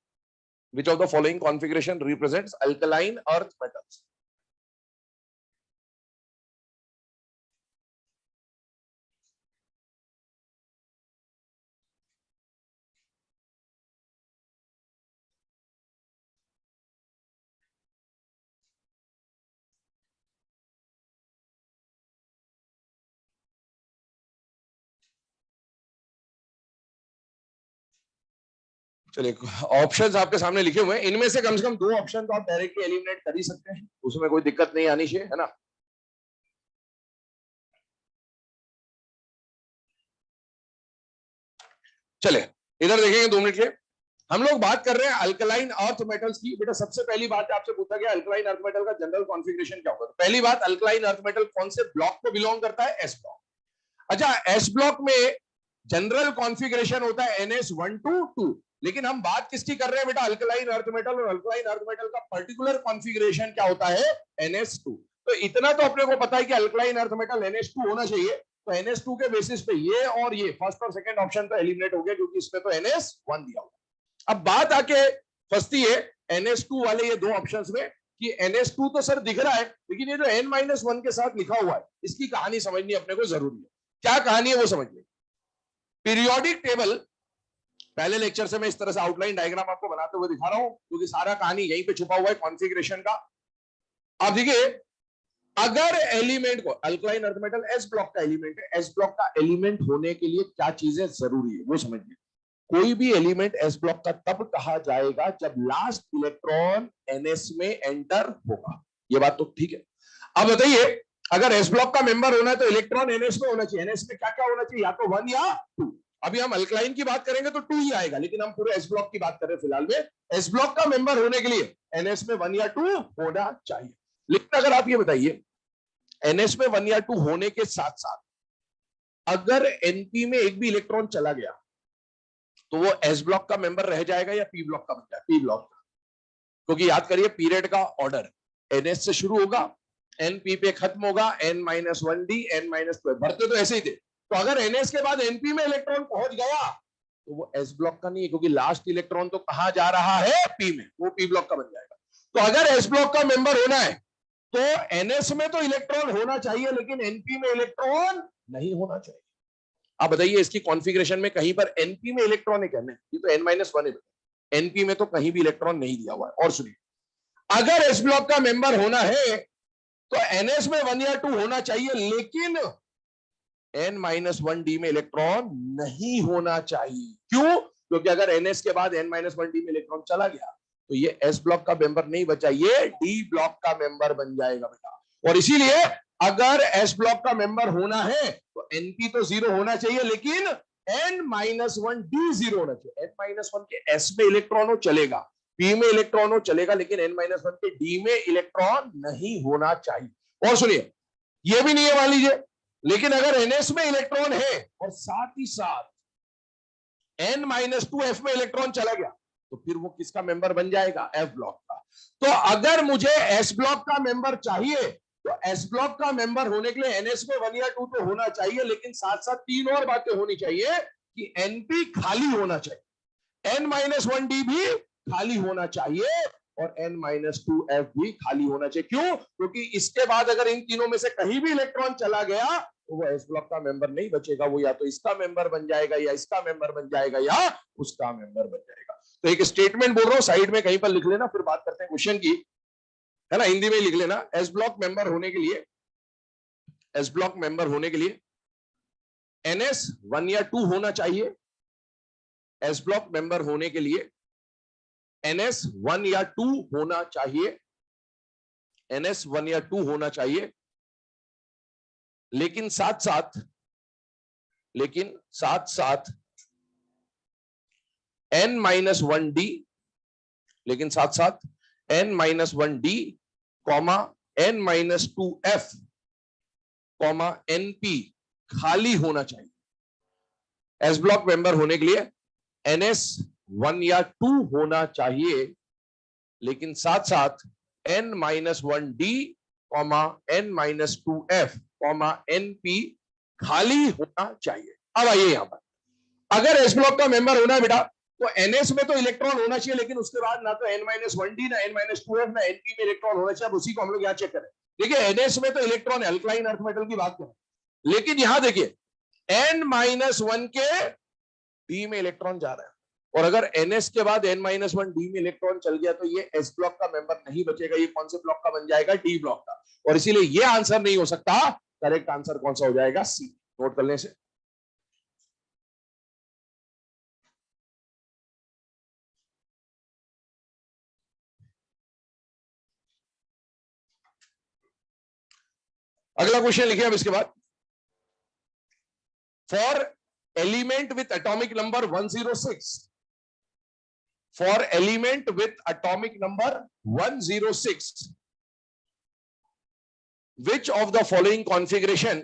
Which of the following configuration represents alkaline earth metals? चलिए ऑप्शंस आपके सामने लिखे हुए हैं, इनमें से कम 2 ऑप्शन तो आप डायरेक्टली एलिमिनेट कर ही सकते हैं, उसमें कोई दिक्कत नहीं आनी चाहिए, है ना। चले इधर देखेंगे 2 मिनट के। हम लोग बात कर रहे हैं अल्कलाइन अर्थ मेटल्स की। बेटा सबसे पहली बात आपसे पूछा गया अल्कलाइन अर्थ मेटल का जनरल कॉन्फ़िगरेशन क्या होगा। तो पहली बात, अल्कलाइन अर्थ मेटल कौन से ब्लॉक को बिलोंग करता है? S block. अच्छा, एस ब्लॉक में जनरल कॉन्फ़िगरेशन होता है NS122, लेकिन हम बात किसकी कर रहे हैं बेटा? अल्कलाइन अर्थ मेटल, और अल्कलाइन अर्थ मेटल का पर्टिकुलर कॉन्फ़िगरेशन क्या होता है? NS2। तो इतना तो अपने को पता है कि अल्कलाइन अर्थ मेटल NS2 होना चाहिए। तो NS2 के बेसिस पे ये और ये फर्स्ट और सेकंड ऑप्शन तो एलिमिनेट हो गया, क्योंकि इसमें तो NS1 दिया हुआ। अब बात आके फंसती है NS2 वाले ये 2 ऑप्शंस में कि NS2 तो सर दिख रहा है, लेकिन ये जो N-1 के साथ लिखा हुआ है, इसकी कहानी समझनी अपने को जरूरी है। क्या कहानी है वो समझिए। पीरियोडिक टेबल, पहले लेक्चर से मैं इस तरह से आउटलाइन डायग्राम आपको बनाते हुए दिखा रहा हूं, क्योंकि सारा कहानी यहीं पे छुपा हुआ है कॉन्फ़िगरेशन का। अब देखिए, अगर एलिमेंट को, alkaline earth metal S block का एलिमेंट है, एस ब्लॉक का एलिमेंट होने के लिए क्या चीजें जरूरी है वो समझिए। कोई भी एलिमेंट एस ब्लॉक का तब कहा जाएगा जब लास्ट इलेक्ट्रॉन NS में एंटर होगा। ये बात तो ठीक है। अब बताइए, अगर एस ब्लॉक का मेंबर होना है तो इलेक्ट्रॉन NS में होना चाहिए। NS में क्या क्या होना चाहिए? या तो 1 या 2। अभी हम अल्कलाइन की बात करेंगे तो 2 ही आएगा, लेकिन हम पूरे एस ब्लॉक की बात कर रहे हैं फिलहाल में। एस ब्लॉक का मेंबर होने के लिए NS में 1 या 2 होना चाहिए। लेकिन अगर आप ये बताइए, NS में 1 या 2 होने के साथ साथ अगर NP में एक भी इलेक्ट्रॉन चला गया तो वो एस ब्लॉक का मेंबर रह जाएगा या पी ब्लॉक का बन जाएगा? पी ब्लॉक का। क्योंकि याद करिए, पीरियड का ऑर्डर NS से शुरू होगा, एनपी पे खत्म होगा, n-1d n-12 भरते तो ऐसे ही थे। तो अगर ns के बाद np में इलेक्ट्रॉन पहुंच गया तो वो s ब्लॉक का नहीं है, क्योंकि लास्ट इलेक्ट्रॉन तो कहां जा रहा है, p में, वो p ब्लॉक का बन जाएगा। तो अगर s ब्लॉक का मेंबर होना है तो ns में तो इलेक्ट्रॉन होना चाहिए लेकिन np में इलेक्ट्रॉन नहीं होना चाहिए। आप बताइए इसकी कॉन्फ़िगरेशन में कहीं पर np में इलेक्ट्रॉन है क्या? नहीं, ये तो n-1 है, np में तो कहीं भी इलेक्ट्रॉन नहीं दिया हुआ है। और सुनिए, अगर s ब्लॉक का मेंबर होना है तो ns में 1 या 2 होना चाहिए लेकिन n-1d में इलेक्ट्रॉन नहीं होना चाहिए। क्यों? क्योंकि अगर ns के बाद n-1d में इलेक्ट्रॉन चला गया तो ये s ब्लॉक का मेंबर नहीं बचा, ये d ब्लॉक का मेंबर बन जाएगा बेटा। और इसीलिए अगर s ब्लॉक का मेंबर होना है तो np तो 0 होना चाहिए लेकिन n-1d 0 होना चाहिए। n-1 के s में इलेक्ट्रॉन हो चलेगा, p में इलेक्ट्रॉन हो चलेगा, लेकिन n-1 के d में इलेक्ट्रॉन नहीं होना चाहिए। और सुनिए, ये भी नहीं है मान लीजिए, लेकिन अगर ns में इलेक्ट्रॉन है और साथ ही साथ n-2 f में इलेक्ट्रॉन चला गया तो फिर वो किसका मेंबर बन जाएगा? f ब्लॉक का। तो अगर मुझे s ब्लॉक का मेंबर चाहिए तो s ब्लॉक का मेंबर होने के लिए ns में 1 या 2 तो होना चाहिए, लेकिन साथ साथ 3 और बातें होनी चाहिए कि np खाली होना चाहिए, n-1d भी खाली होना चाहिए और n-2f भी खाली होना चाहिए। क्यों? क्योंकि इसके बाद अगर इन तीनों में से कहीं भी इलेक्ट्रॉन चला गया तो वो एस ब्लॉक का मेंबर नहीं बचेगा, वो या तो इसका मेंबर बन जाएगा या इसका मेंबर बन जाएगा या उसका मेंबर बन जाएगा। तो एक स्टेटमेंट बोल रहा हूं, साइड में कहीं पर लिख लेना, फिर बात करते हैं क्वेश्चन की, है ना, हिंदी में लिख लेना। एस ब्लॉक मेंबर होने के लिए, एस ब्लॉक मेंबर होने के लिए एनएस 1 या 2 होना चाहिए। एस ब्लॉक मेंबर होने के लिए एनएस 1 या 2 होना चाहिए, एनएस 1 या 2 होना चाहिए, लेकिन साथ साथ n-1d, लेकिन साथ साथ n-1d comma n-2f comma np खाली होना चाहिए। एस ब्लॉक मेंबर होने के लिए ns 1 या 2 होना चाहिए, लेकिन साथ साथ n-1d comma n-2f comma np खाली होना चाहिए। अब आइए यहां पर, अगर एस ब्लॉक का मेंबर होना है बेटा तो ns में तो इलेक्ट्रॉन होना चाहिए, लेकिन उसके बाद ना तो n-1d ना n-2f ना np में इलेक्ट्रॉन होना चाहिए। अब उसी को हम लोग यहां चेक करें। देखिए ns में तो इलेक्ट्रॉन अल्कलाइन अर्थ मेटल की बात करें, लेकिन यहां देखिए n-1 के d में इलेक्ट्रॉन जा रहा है, और अगर ns के बाद n-1d में इलेक्ट्रॉन चल गया तो ये s ब्लॉक का मेंबर नहीं बचेगा, ये कौन से ब्लॉक का बन जाएगा? d ब्लॉक का। और इसीलिए ये आंसर नहीं हो सकता। करेक्ट आंसर कौन सा हो जाएगा? सी। नोट कर लें से। अगला क्वेश्चन लिखिए अब इसके बाद, for element with atomic number 106, for element with atomic number 106, which of the following configuration,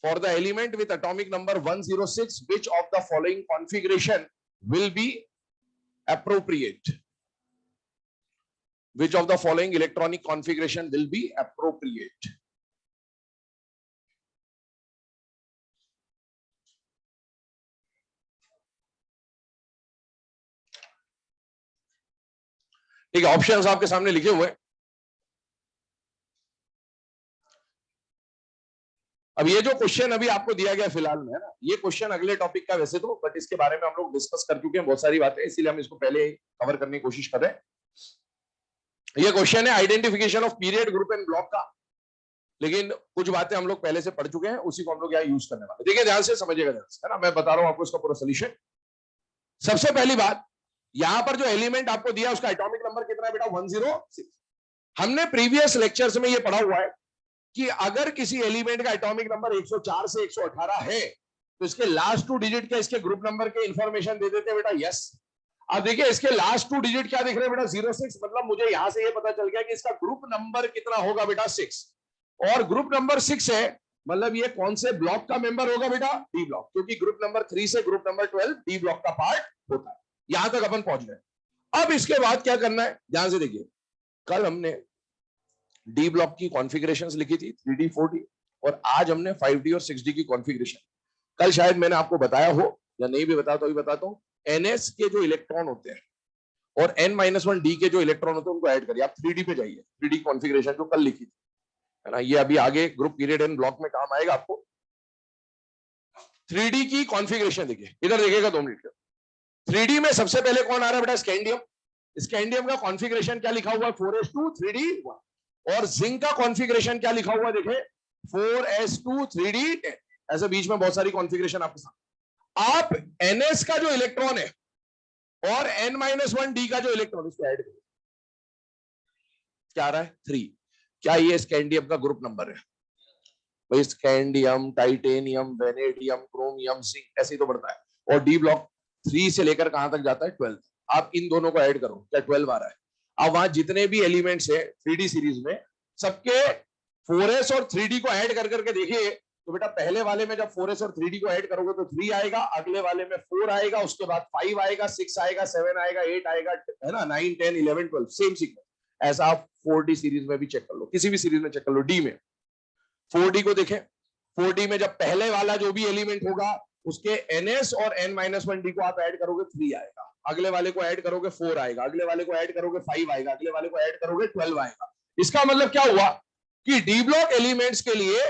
for the element with atomic number 106, which of the following configuration will be appropriate? Which of the following electronic configuration will be appropriate? ठीक है, options आपके सामने लिखे हुए हैं। अब ये जो क्वेश्चन अभी आपको दिया गया फिलहाल में, है ना, ये क्वेश्चन अगले टॉपिक का वैसे तो, बट इसके बारे में हम लोग डिस्कस कर चुके हैं बहुत सारी बातें, इसीलिए हम इसको पहले कवर करने की कोशिश कर रहे हैं। ये क्वेश्चन है identification of period, group and block का, लेकिन कुछ बातें हम लोग पहले से पढ़ चुके हैं, उसी को हम लोग यहाँ यूज करने वाले। देखिए ध्यान से समझिएगा, ध्यान से, है ना, मैं बता रहा हूं आपको इसका पूरा सोल्यूशन। सबसे पहली बात, यहां पर जो एलिमेंट आपको दिया उसका एटॉमिक नंबर कितना है बेटा? 106। हमने प्रीवियस लेक्चर्स में ये पढ़ा हुआ है कि अगर किसी एलिमेंट का एटॉमिक नंबर 104 से 118 है तो इसके लास्ट 2 डिजिट क्या इसके ग्रुप नंबर के इंफॉर्मेशन दे देते हैं बेटा? यस। अब देखिए इसके लास्ट 2 डिजिट क्या दिख रहे हैं बेटा? 06। मतलब मुझे यहां से ये पता चल गया कि इसका ग्रुप नंबर कितना होगा बेटा? 6। और ग्रुप नंबर 6 है, मतलब ये कौन से ब्लॉक का मेंबर होगा बेटा? डी ब्लॉक, क्योंकि ग्रुप नंबर 3 से ग्रुप नंबर 12 डी ब्लॉक का पार्ट होता है। यहां तक अपन पहुंच गए। अब इसके बाद क्या करना है, ध्यान से देखिए, कल हमने डी ब्लॉक की कॉन्फ़िगरेशंस लिखी थी 3D 4D, और आज हमने 5D और 6D की कॉन्फ़िगरेशन। कल शायद मैंने आपको बताया हो, या नहीं भी बताया तो भी बताता हूँ, NS के जो इलेक्ट्रॉन होते हैं और N-1D के जो इलेक्ट्रॉन होते हैं उनको ऐड करिए। आप 3D पे जाइए, 3D कॉन्फ़िगरेशन जो कल लिखी थी, है ना, ये अभी आगे ग्रुप पीरियड एंड ब्लॉक में काम आएगा आपको। 3D की कॉन्फ़िगरेशन देखिए, इधर देखिएगा 2 मिनट के। 3D में सबसे पहले कौन आ रहा है बेटा? स्कैंडियम। स्कैंडियम का कॉन्फ़िगरेशन क्या लिखा हुआ है? 4s2 3d1। और जिंक का कॉन्फ़िगरेशन क्या लिखा हुआ है? देखें 4s2 3d10। ऐसे बीच में बहुत सारी कॉन्फ़िगरेशन आपके साथ। आप NS का जो इलेक्ट्रॉन है और N-1D का जो इलेक्ट्रॉन, इसको ऐड करिए, क्या आ रहा है? 3। क्या ये स्कैंडियम का ग्रुप नंबर है? भाई scandium, titanium, vanadium, chromium, zinc, ऐसे ही तो बढ़ता है। और डी ब्लॉक 3 से लेकर कहां तक जाता है? 12। आप इन दोनों को ऐड करो, क्या 12 आ रहा है? अब वहां जितने भी एलिमेंट्स है 3D सीरीज में, सबके 4s और 3D को ऐड कर करके देखिए, तो बेटा पहले वाले में जब 4s और 3D को ऐड करोगे तो 3 आएगा, अगले वाले में 4 आएगा, उसके बाद 5 आएगा, 6 आएगा, 7 आएगा, 8 आएगा, है ना, 9 10 11 12, सेम सीक्वेंस। ऐसा आप 4D सीरीज में भी चेक कर लो, किसी भी सीरीज में चेक कर लो। डी में 4D को देखें, 4D में जब पहले वाला जो भी एलिमेंट होगा उसके NS और N-1D को आप ऐड करोगे 3 आएगा, अगले वाले को ऐड करोगे 4 आएगा, अगले वाले को ऐड करोगे 5 आएगा, अगले वाले को ऐड करोगे 12 आएगा। इसका मतलब क्या हुआ कि डी ब्लॉक एलिमेंट्स के लिए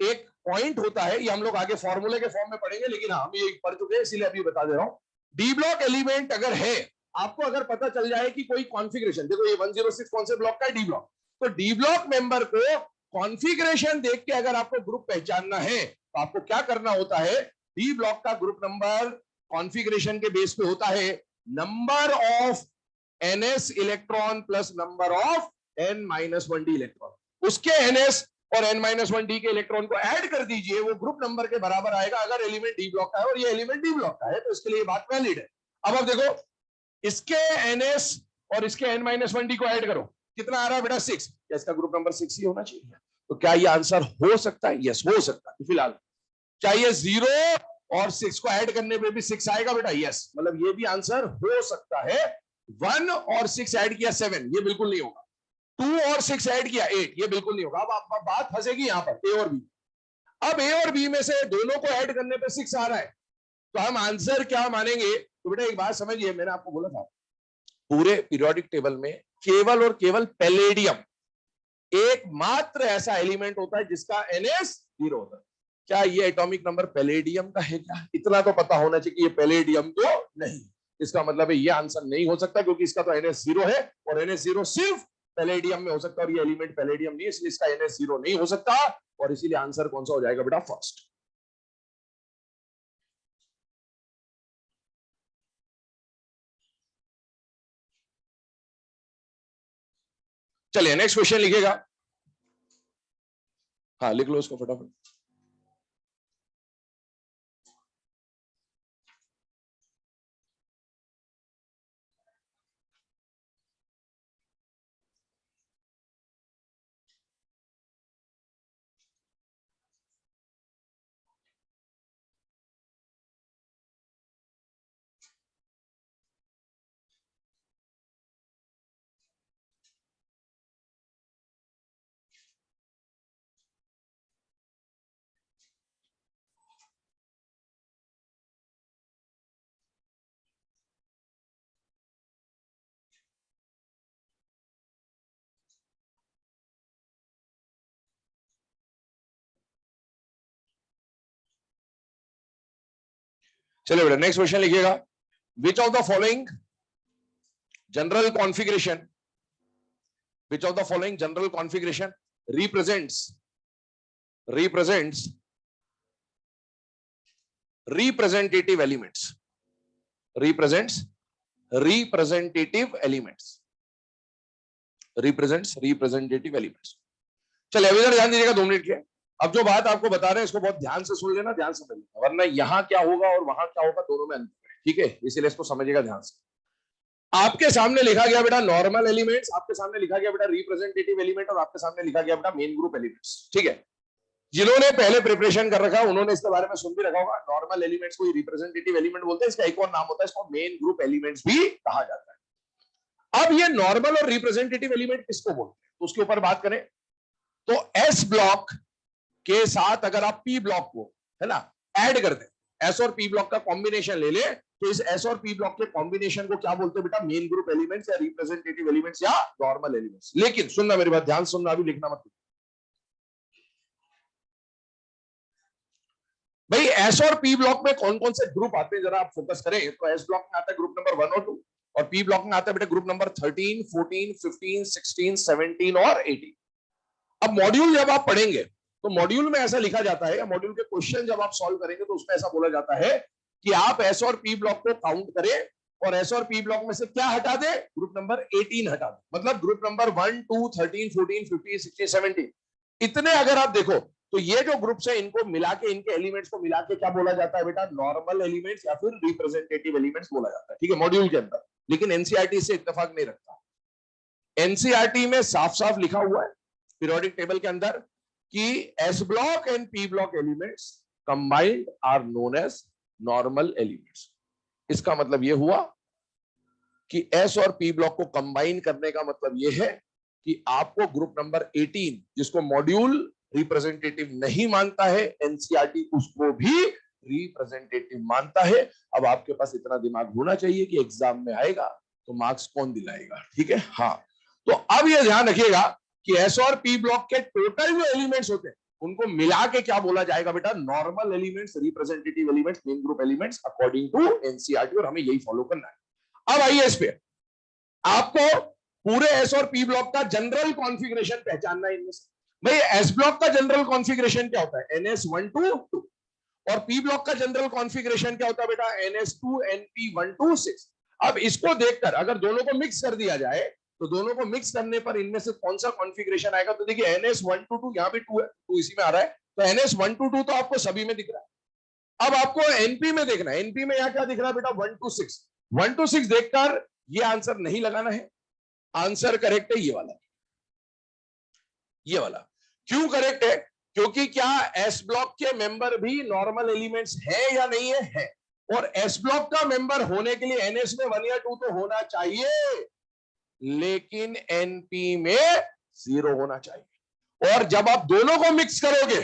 एक पॉइंट होता है, ये हम लोग आगे फॉर्मूले के फॉर्म में पढ़ेंगे, लेकिन हम ये पढ़ चुके हैं इसीलिए अभी बता दे रहा हूं। डी ब्लॉक एलिमेंट अगर है, आपको अगर पता चल जाए कि कोई कॉन्फ़िगरेशन, देखो ये 106 कौन से ब्लॉक का है? D block. तो डी ब्लॉक मेंबर को कॉन्फ़िगरेशन देख के अगर आपको ग्रुप पहचानना है तो आपको क्या करना होता है? डी ब्लॉक का ग्रुप नंबर कॉन्फ़िगरेशन के बेस पे होता है number of NS electron plus number of N-1D electron. उसके NS और N-1D के इलेक्ट्रॉन को ऐड कर दीजिए, वो ग्रुप नंबर के बराबर आएगा अगर एलिमेंट डी ब्लॉक का है और ये एलिमेंट डी ब्लॉक का है, तो इसके लिए बात वैलिड है। अब आप देखो, इसके NS और इसके N-1D को ऐड करो, कितना आ रहा है बेटा? 6। क्या इसका ग्रुप नंबर 6 ही होना चाहिए? तो क्या ये आंसर हो सकता है? यस, हो सकता है। फिलहाल क्या ये 0 और 6 को ऐड करने पे भी 6 आएगा बेटा? यस, मतलब ये भी आंसर हो सकता है। 1 और 6 ऐड किया 7, ये बिल्कुल नहीं होगा। 2 और 6 ऐड किया 8, ये बिल्कुल नहीं होगा। अब आप बात फंसेगी यहां पर ए और बी। अब ए और बी में से दोनों को ऐड करने पे 6 आ रहा है, तो हम आंसर क्या मानेंगे? तो बेटा एक बात समझिए, मैंने आपको बोला था पूरे पीरियोडिक टेबल में केवल और केवल पैलेडियम एकमात्र ऐसा एलिमेंट होता है जिसका NS 0 होता है। क्या ये एटॉमिक नंबर पैलेडियम का है क्या? इतना तो पता होना चाहिए कि ये पैलेडियम तो नहीं। इसका मतलब है ये आंसर नहीं हो सकता, क्योंकि इसका तो NS 0 है और NS 0 सिर्फ पैलेडियम में हो सकता है, और ये एलिमेंट पैलेडियम नहीं है, इसलिए इसका NS 0 नहीं हो सकता, और इसीलिए आंसर कौन सा हो जाएगा बेटा? फर्स्ट। चलिए नेक्स्ट क्वेश्चन लिखेगा। हाँ लिख लो इसको फटाफट। चलिए बेटा नेक्स्ट क्वेश्चन लिखिएगा। Which of the following general configuration, which of the following general configuration represents representative elements? Represents representative elements, represents representative elements। चलिए अभी इधर ध्यान दीजिएगा 2 मिनट के। अब जो बात आपको बता रहे हैं इसको बहुत ध्यान से सुन लेना, ध्यान से समझ लेना, वरना यहाँ क्या होगा और वहां क्या होगा दोनों में अंतर है, ठीक है? इसीलिए इसको समझिएगा ध्यान से। आपके सामने लिखा गया बेटा नॉर्मल एलिमेंट्स, आपके सामने लिखा गया बेटा रिप्रेजेंटेटिव एलिमेंट, और आपके सामने लिखा गया बेटा मेन ग्रुप एलिमेंट्स, ठीक है? जिन्होंने पहले प्रिपरेशन कर रखा है उन्होंने इसके बारे में सुन भी रखा होगा। नॉर्मल एलिमेंट्स को रिप्रेजेंटेटिव एलिमेंट बोलते हैं, इसका एक और नाम होता है, इसको मेन ग्रुप एलिमेंट्स भी कहा जाता है। अब ये नॉर्मल और रिप्रेजेंटेटिव एलिमेंट किसको बोलते हैं? तो उसके ऊपर बात करें तो एस ब्लॉक के साथ अगर आप पी ब्लॉक को, है ना, ऐड कर दें, एस और पी ब्लॉक का कॉम्बिनेशन ले ले, तो इस एस और पी ब्लॉक के कॉम्बिनेशन को क्या बोलते हैं बेटा? मेन ग्रुप एलिमेंट्स या रिप्रेजेंटेटिव एलिमेंट्स या नॉर्मल एलिमेंट्स। लेकिन सुनना मेरी बात, ध्यान सुनना, अभी लिखना मत। भाई एस और पी ब्लॉक में कौन कौन से ग्रुप आते हैं जरा आप फोकस करें। तो एस ब्लॉक में आता है ग्रुप नंबर 1 और 2, और पी ब्लॉक में आता है बेटा ग्रुप नंबर 13, 14, 15, 16, 17 और 18। अब मॉड्यूल जब आप पढ़ेंगे तो मॉड्यूल में ऐसा लिखा जाता है, या मॉड्यूल के क्वेश्चन जब आप सॉल्व करेंगे तो उसमें ऐसा बोला जाता है कि आप एस और पी ब्लॉक को काउंट करें और एस और पी ब्लॉक में से क्या हटा दे? ग्रुप नंबर 18 हटा दे। मतलब ग्रुप नंबर 1, 2, 13, 14, 15, 16, 17 इतने अगर आप देखो तो ये जो ग्रुप्स है इनको मिला के, इनके एलिमेंट्स को मिला के क्या बोला जाता है बेटा? नॉर्मल एलिमेंट्स या फिर रिप्रेजेंटेटिव एलिमेंट्स बोला जाता है, ठीक है, मॉड्यूल के अंदर। लेकिन एनसीईआरटी से इत्तेफाक नहीं रखता। एनसीईआरटी में साफ साफ लिखा हुआ है पीरियोडिक टेबल के अंदर कि S block and P block elements combined are known as normal elements. इसका मतलब यह हुआ कि एस और पी ब्लॉक को कंबाइन करने का मतलब यह है कि आपको ग्रुप नंबर 18 जिसको मॉड्यूल रिप्रेजेंटेटिव नहीं मानता है, एनसीईआरटी उसको भी रिप्रेजेंटेटिव मानता है। अब आपके पास इतना दिमाग होना चाहिए कि एग्जाम में आएगा तो मार्क्स कौन दिलाएगा, ठीक है। हाँ, तो अब यह ध्यान रखिएगा कि एस और पी ब्लॉक के टोटल जो एलिमेंट्स होते हैं उनको मिला के क्या बोला जाएगा बेटा? Normal elements, representative elements, main group elements according to NCERT, और हमें यही फॉलो करना है। अब आइए इस पे, आपको पूरे एस और पी ब्लॉक का जनरल कॉन्फ़िगरेशन पहचानना है। इनमें से भाई एस ब्लॉक का जनरल कॉन्फ़िगरेशन क्या होता है? NS1 2 और पी ब्लॉक का जनरल कॉन्फ़िगरेशन क्या होता है बेटा? NS2 NP1 2 6। अब इसको देखकर अगर दोनों को मिक्स कर दिया जाए तो दोनों को मिक्स करने पर इनमें से कौन सा कॉन्फ़िगरेशन आएगा? तो देखिए NS1 2 यहां भी 2 है, 2 इसी में आ रहा है, तो NS1 2 तो आपको सभी में दिख रहा है। अब आपको एनपी में देखना है, एनपी में यहां क्या दिख रहा है बेटा? 1 2 6। 1 2 6 देखकर ये आंसर नहीं लगाना है, आंसर करेक्ट है ये वाला, ये वाला। क्यों करेक्ट है? क्योंकि क्या एस ब्लॉक के मेंबर भी नॉर्मल एलिमेंट्स है या नहीं है? है। और एस ब्लॉक का मेंबर होने के लिए एनएस में 1 या 2 तो होना चाहिए, लेकिन एनपी में 0 होना चाहिए। और जब आप दोनों को मिक्स करोगे,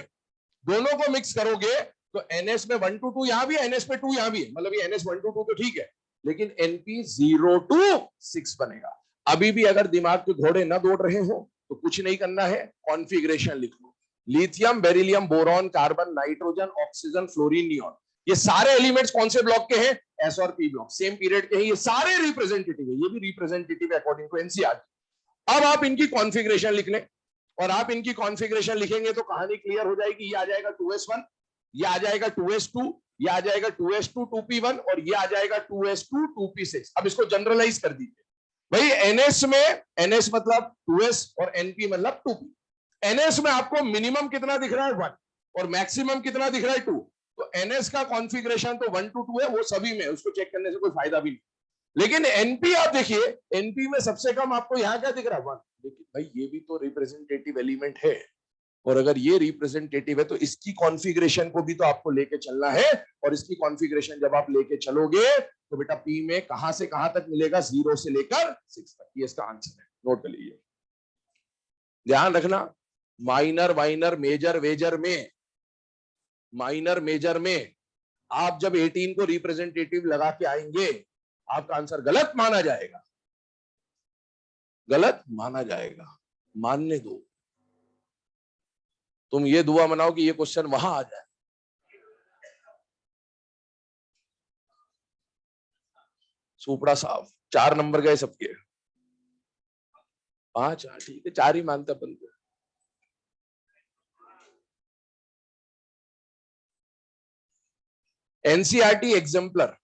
दोनों को मिक्स करोगे तो एनएस में 1 to 2 यहां भी है, एनएस में 2 यहां भी है, मतलब ये एनएस 1 to 2 तो ठीक है, लेकिन एनपी 0 to 6 बनेगा। अभी भी अगर दिमाग के घोड़े ना दौड़ रहे हो तो कुछ नहीं करना है, कॉन्फ़िगरेशन लिख लो। Lithium, beryllium, boron, carbon, nitrogen, oxygen, fluorine, neon, ये सारे एलिमेंट्स कौन से ब्लॉक के हैं? एस और पी ब्लॉक, सेम पीरियड के हैं, ये सारे रिप्रेजेंटेटिव है, ये भी रिप्रेजेंटेटिव है अकॉर्डिंग टू एनसीईआरटी। अब आप इनकी कॉन्फ़िगरेशन लिख लें, और आप इनकी कॉन्फ़िगरेशन लिखेंगे तो कहानी क्लियर हो जाएगी। ये आ जाएगा 2s1, ये आ जाएगा 2s2, ये आ जाएगा 2s2 2p1, और ये आ जाएगा 2s2 2p6। अब इसको जनरलाइज कर दीजिए भाई। एनएस में, एनएस मतलब 2s और एनपी मतलब 2p। एनएस में आपको मिनिमम कितना दिख रहा है? 1, और मैक्सिमम कितना दिख रहा है? 2। तो एनएस का कॉन्फ़िगरेशन तो 1 to 2 है, वो सभी में, उसको चेक करने से कोई फायदा भी नहीं। लेकिन एनपी आप देखिए, एनपी में सबसे कम आपको यहां क्या दिख रहा है? 1। लेकिन भाई ये भी तो रिप्रेजेंटेटिव एलिमेंट है, और अगर ये रिप्रेजेंटेटिव है तो इसकी कॉन्फ़िगरेशन को भी तो आपको लेके चलना है, और इसकी कॉन्फ़िगरेशन जब आप लेके चलोगे तो बेटा पी में कहां से कहां तक मिलेगा? 0 से लेकर 6 तक। ये इसका आंसर है, नोट कर लीजिए। ध्यान रखना, माइनर, माइनर, मेजर, वेजर में, माइनर मेजर में आप जब 18 को रिप्रेजेंटेटिव लगा के आएंगे आपका आंसर गलत माना जाएगा, गलत माना जाएगा, मानने दो। तुम ये दुआ मनाओ कि ये क्वेश्चन वहां आ जाए। सुपड़ा साहब 4 नंबर गए सबके, 5, ठीक है, 4 ही मानता अपन को। एनसीईआरटी एग्जाम्पलर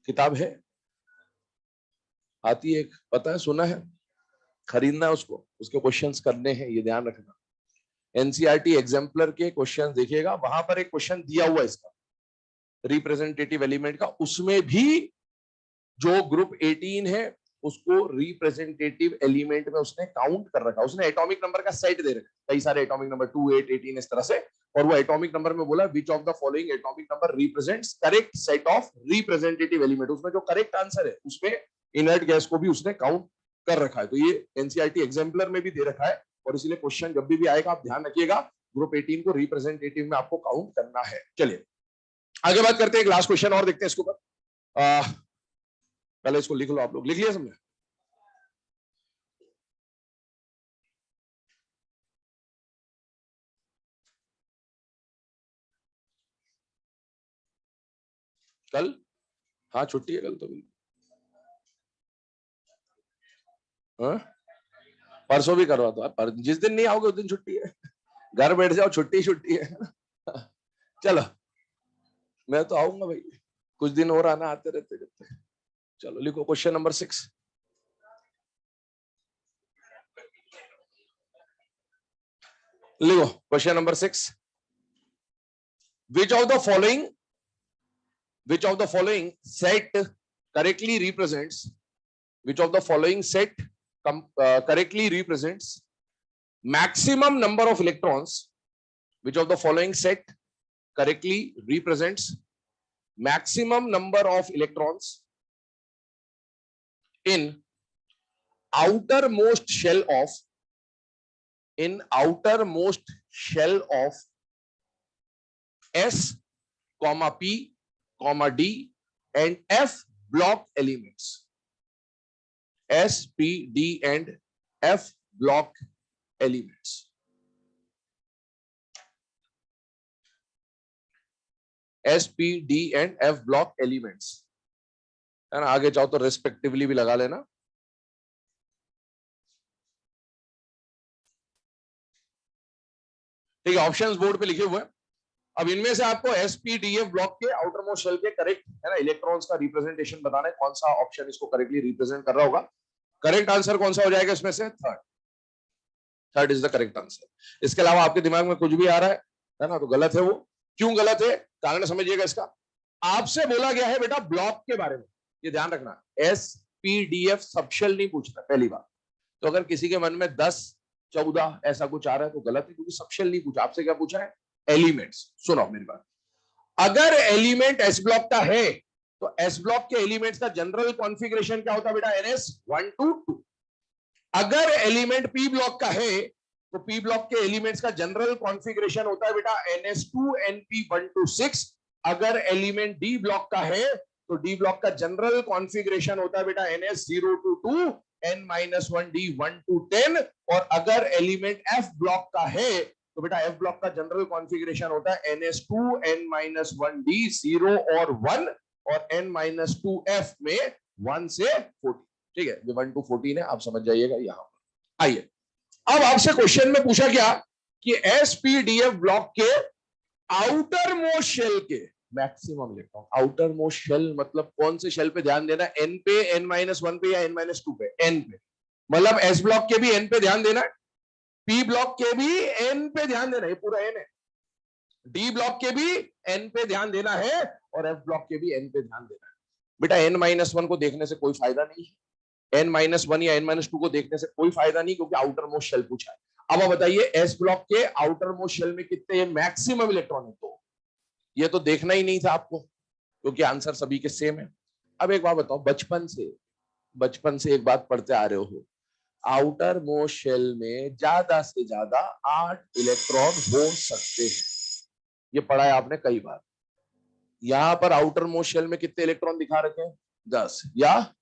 किताब है, आती है, पता है, सुना है, खरीदना है उसको, उसके क्वेश्चंस करने हैं, ये ध्यान रखना। एनसीईआरटी एग्जाम्पलर के क्वेश्चंस देखिएगा, वहां पर एक क्वेश्चन दिया हुआ है इसका रिप्रेजेंटेटिव एलिमेंट का, उसमें भी जो ग्रुप 18 है उसको रिप्रेजेंटेटिव एलिमेंट में उसने काउंट कर रखा, उसने एटॉमिक नंबर का सेट दे रखा, कई सारे एटॉमिक नंबर 2, 8, 18 इस तरह से, और वो एटॉमिक नंबर में बोला which of the following atomic number represents correct set of representative element. उसमें जो करेक्ट आंसर है उसमें इनर्ट गैस को भी उसने काउंट कर रखा है। तो ये एनसीईआरटी एग्जाम्पलर में भी दे रखा है, और इसलिए क्वेश्चन जब भी आएगा आप ध्यान रखिएगा ग्रुप 18 को रिप्रेजेंटेटिव में आपको काउंट करना है। चलिए आगे बात करते हैं, एक लास्ट क्वेश्चन और देखते हैं इसके ऊपर। पहले इसको लिख लो, आप लोग लिख लिया समझे? कल हाँ छुट्टी है कल तो भी। हाँ परसों भी करवा दो, पर जिस दिन नहीं आओगे उस दिन छुट्टी है, घर बैठ जाओ, छुट्टी छुट्टी है। चलो मैं तो आऊंगा भाई, कुछ दिन और आना, आते रहते रहते। चलो लिखो क्वेश्चन नंबर 6। लिखो question number 6। which of the following set correctly represents correctly represents maximum number of electrons? Which of the following set correctly represents maximum number of electrons in outermost shell of S, P, D and F block elements. S, P, D and F block elements. S, P, D and F block elements. है ना, आगे चाहो तो respectively भी लगा लेना। ठीक है, ऑप्शंस बोर्ड पे लिखे हुए हैं। अब इनमें से आपको एसपीडीएफ ब्लॉक के आउटर मोस्ट शेल के करेक्ट है ना इलेक्ट्रॉन्स का रिप्रेजेंटेशन बताना है, कौन सा ऑप्शन इसको करेक्टली रिप्रेजेंट कर रहा होगा। करेक्ट आंसर कौन सा हो जाएगा इसमें से? Third is the correct answer. इसके अलावा आपके दिमाग में कुछ भी आ रहा है ना, तो गलत है वो। क्यों गलत है, कारण समझिएगा इसका। आपसे बोला गया है बेटा ब्लॉक के बारे में, ये ध्यान रखना, एसपीडीएफ सबशेल नहीं पूछता पहली बार। तो अगर किसी के मन में 10, 14 ऐसा कुछ आ रहा है तो गलत है, क्योंकि सबशेल नहीं पूछा, आपसे क्या पूछा है? एलिमेंट्स। सुनो मेरी बात, अगर एलिमेंट एस ब्लॉक का है तो एस ब्लॉक के एलिमेंट्स का जनरल कॉन्फ़िगरेशन क्या होता है बेटा? NS1 to 2। अगर एलिमेंट पी ब्लॉक का है तो पी ब्लॉक के एलिमेंट्स का जनरल कॉन्फ़िगरेशन होता है बेटा NS2 NP1 to 6। अगर एलिमेंट डी ब्लॉक का है तो डी ब्लॉक का जनरल कॉन्फ़िगरेशन होता है बेटा NS0 to 2 N-1 D1 to 10। और अगर एलिमेंट एफ ब्लॉक का है तो बेटा एफ ब्लॉक का जनरल कॉन्फ़िगरेशन होता है NS2 N-1 D 0 और 1 और N-2F में 1 से 14। ठीक है, 1 to 14 है, आप समझ जाइएगा। यहां पर आइए, अब आपसे क्वेश्चन में पूछा गया कि एसपीडीएफ ब्लॉक के आउटर मोस्ट शेल के maximum electron. Outermost shell मतलब कौन से शेल पे ध्यान देना? एन पे, N-1 पे या N-2 पे? एन पे, मतलब एस ब्लॉक के भी एन पे ध्यान देना, पी ब्लॉक के भी एन पे ध्यान देना, ये पूरा एन है। डी ब्लॉक के भी एन पे ध्यान देना है और एफ ब्लॉक के भी एन पे ध्यान देना है। बेटा N-1 को देखने से कोई फायदा नहीं है, N-1 या N-2 को देखने से कोई फायदा नहीं, क्योंकि आउटर मोस्ट शेल पूछा है। अब आप बताइए एस ब्लॉक के आउटर मोस्ट शेल में कितने मैक्सिमम इलेक्ट्रॉन है? तो ये तो देखना ही नहीं था आपको, क्योंकि आंसर सभी के सेम है। अब एक बात बताओ, बचपन से एक बात पढ़ते आ रहे हो, आउटर मोस्ट शेल में ज्यादा से ज्यादा 8 इलेक्ट्रॉन हो सकते हैं, ये पढ़ा है आपने कई बार। यहां पर आउटर मोस्ट शेल में कितने इलेक्ट्रॉन दिखा रखे हैं? 10, या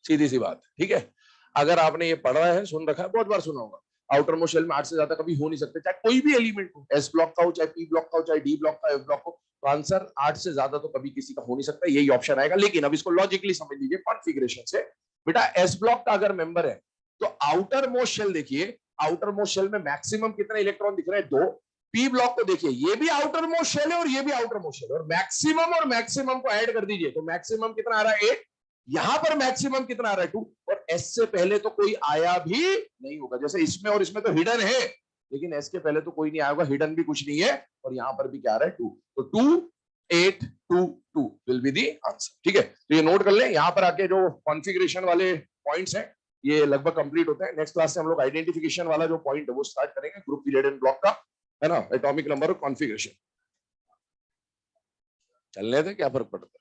सीधी सी बात। ठीक है, अगर आपने ये पढ़ा है, सुन रखा है, बहुत बार सुना होगा, आउटर मोस्ट शेल में 8 से ज्यादा कभी हो नहीं सकते, चाहे कोई भी एलिमेंट हो, एस ब्लॉक का हो, चाहे पी ब्लॉक का हो, चाहे डी ब्लॉक का, एफ ब्लॉक हो, तो आंसर 8 से ज्यादा तो कभी किसी का हो नहीं सकता, यही ऑप्शन आएगा। लेकिन अब इसको लॉजिकली समझ लीजिए कॉन्फ़िगरेशन से। बेटा एस ब्लॉक का अगर मेंबर है तो आउटर मोस्ट शेल देखिए, आउटर मोस्ट शेल में मैक्सिमम कितने इलेक्ट्रॉन दिख रहे हैं? 2। पी ब्लॉक को देखिए, ये भी आउटर मोस्ट शेल है और ये भी आउटर मोस्ट शेल है, और मैक्सिमम को ऐड कर दीजिए तो मैक्सिमम कितना आ रहा है? 8। यहां पर मैक्सिमम कितना आ रहा है? 2। और एस से पहले तो कोई आया भी नहीं होगा, जैसे इसमें और इसमें तो हिडन है, लेकिन एस के पहले तो कोई नहीं आया होगा, हिडन भी कुछ नहीं है। और यहां पर भी क्या आ रहा है? 2। तो 2 8 2 2 विल बी दी आंसर। ठीक है, तो ये नोट कर लें। यहां पर आके जो कॉन्फ़िगरेशन वाले पॉइंट्स हैं ये लगभग कंप्लीट होते हैं। नेक्स्ट क्लास से हम लोग आइडेंटिफिकेशन वाला जो पॉइंट है वो स्टार्ट करेंगे, ग्रुप पीरियड एंड ब्लॉक का, है ना, एटॉमिक नंबर और कॉन्फ़िगरेशन। चलने थे, क्या फर्क पड़ता है।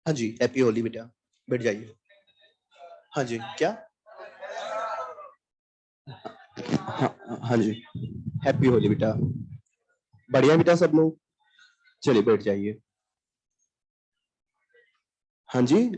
हाँ जी, हैप्पी होली बेटा, बैठ जाइए। हाँ जी, क्या? हाँ जी, हैप्पी होली बेटा। बढ़िया बेटा सब लोग, चलिए बैठ जाइए। हाँ जी।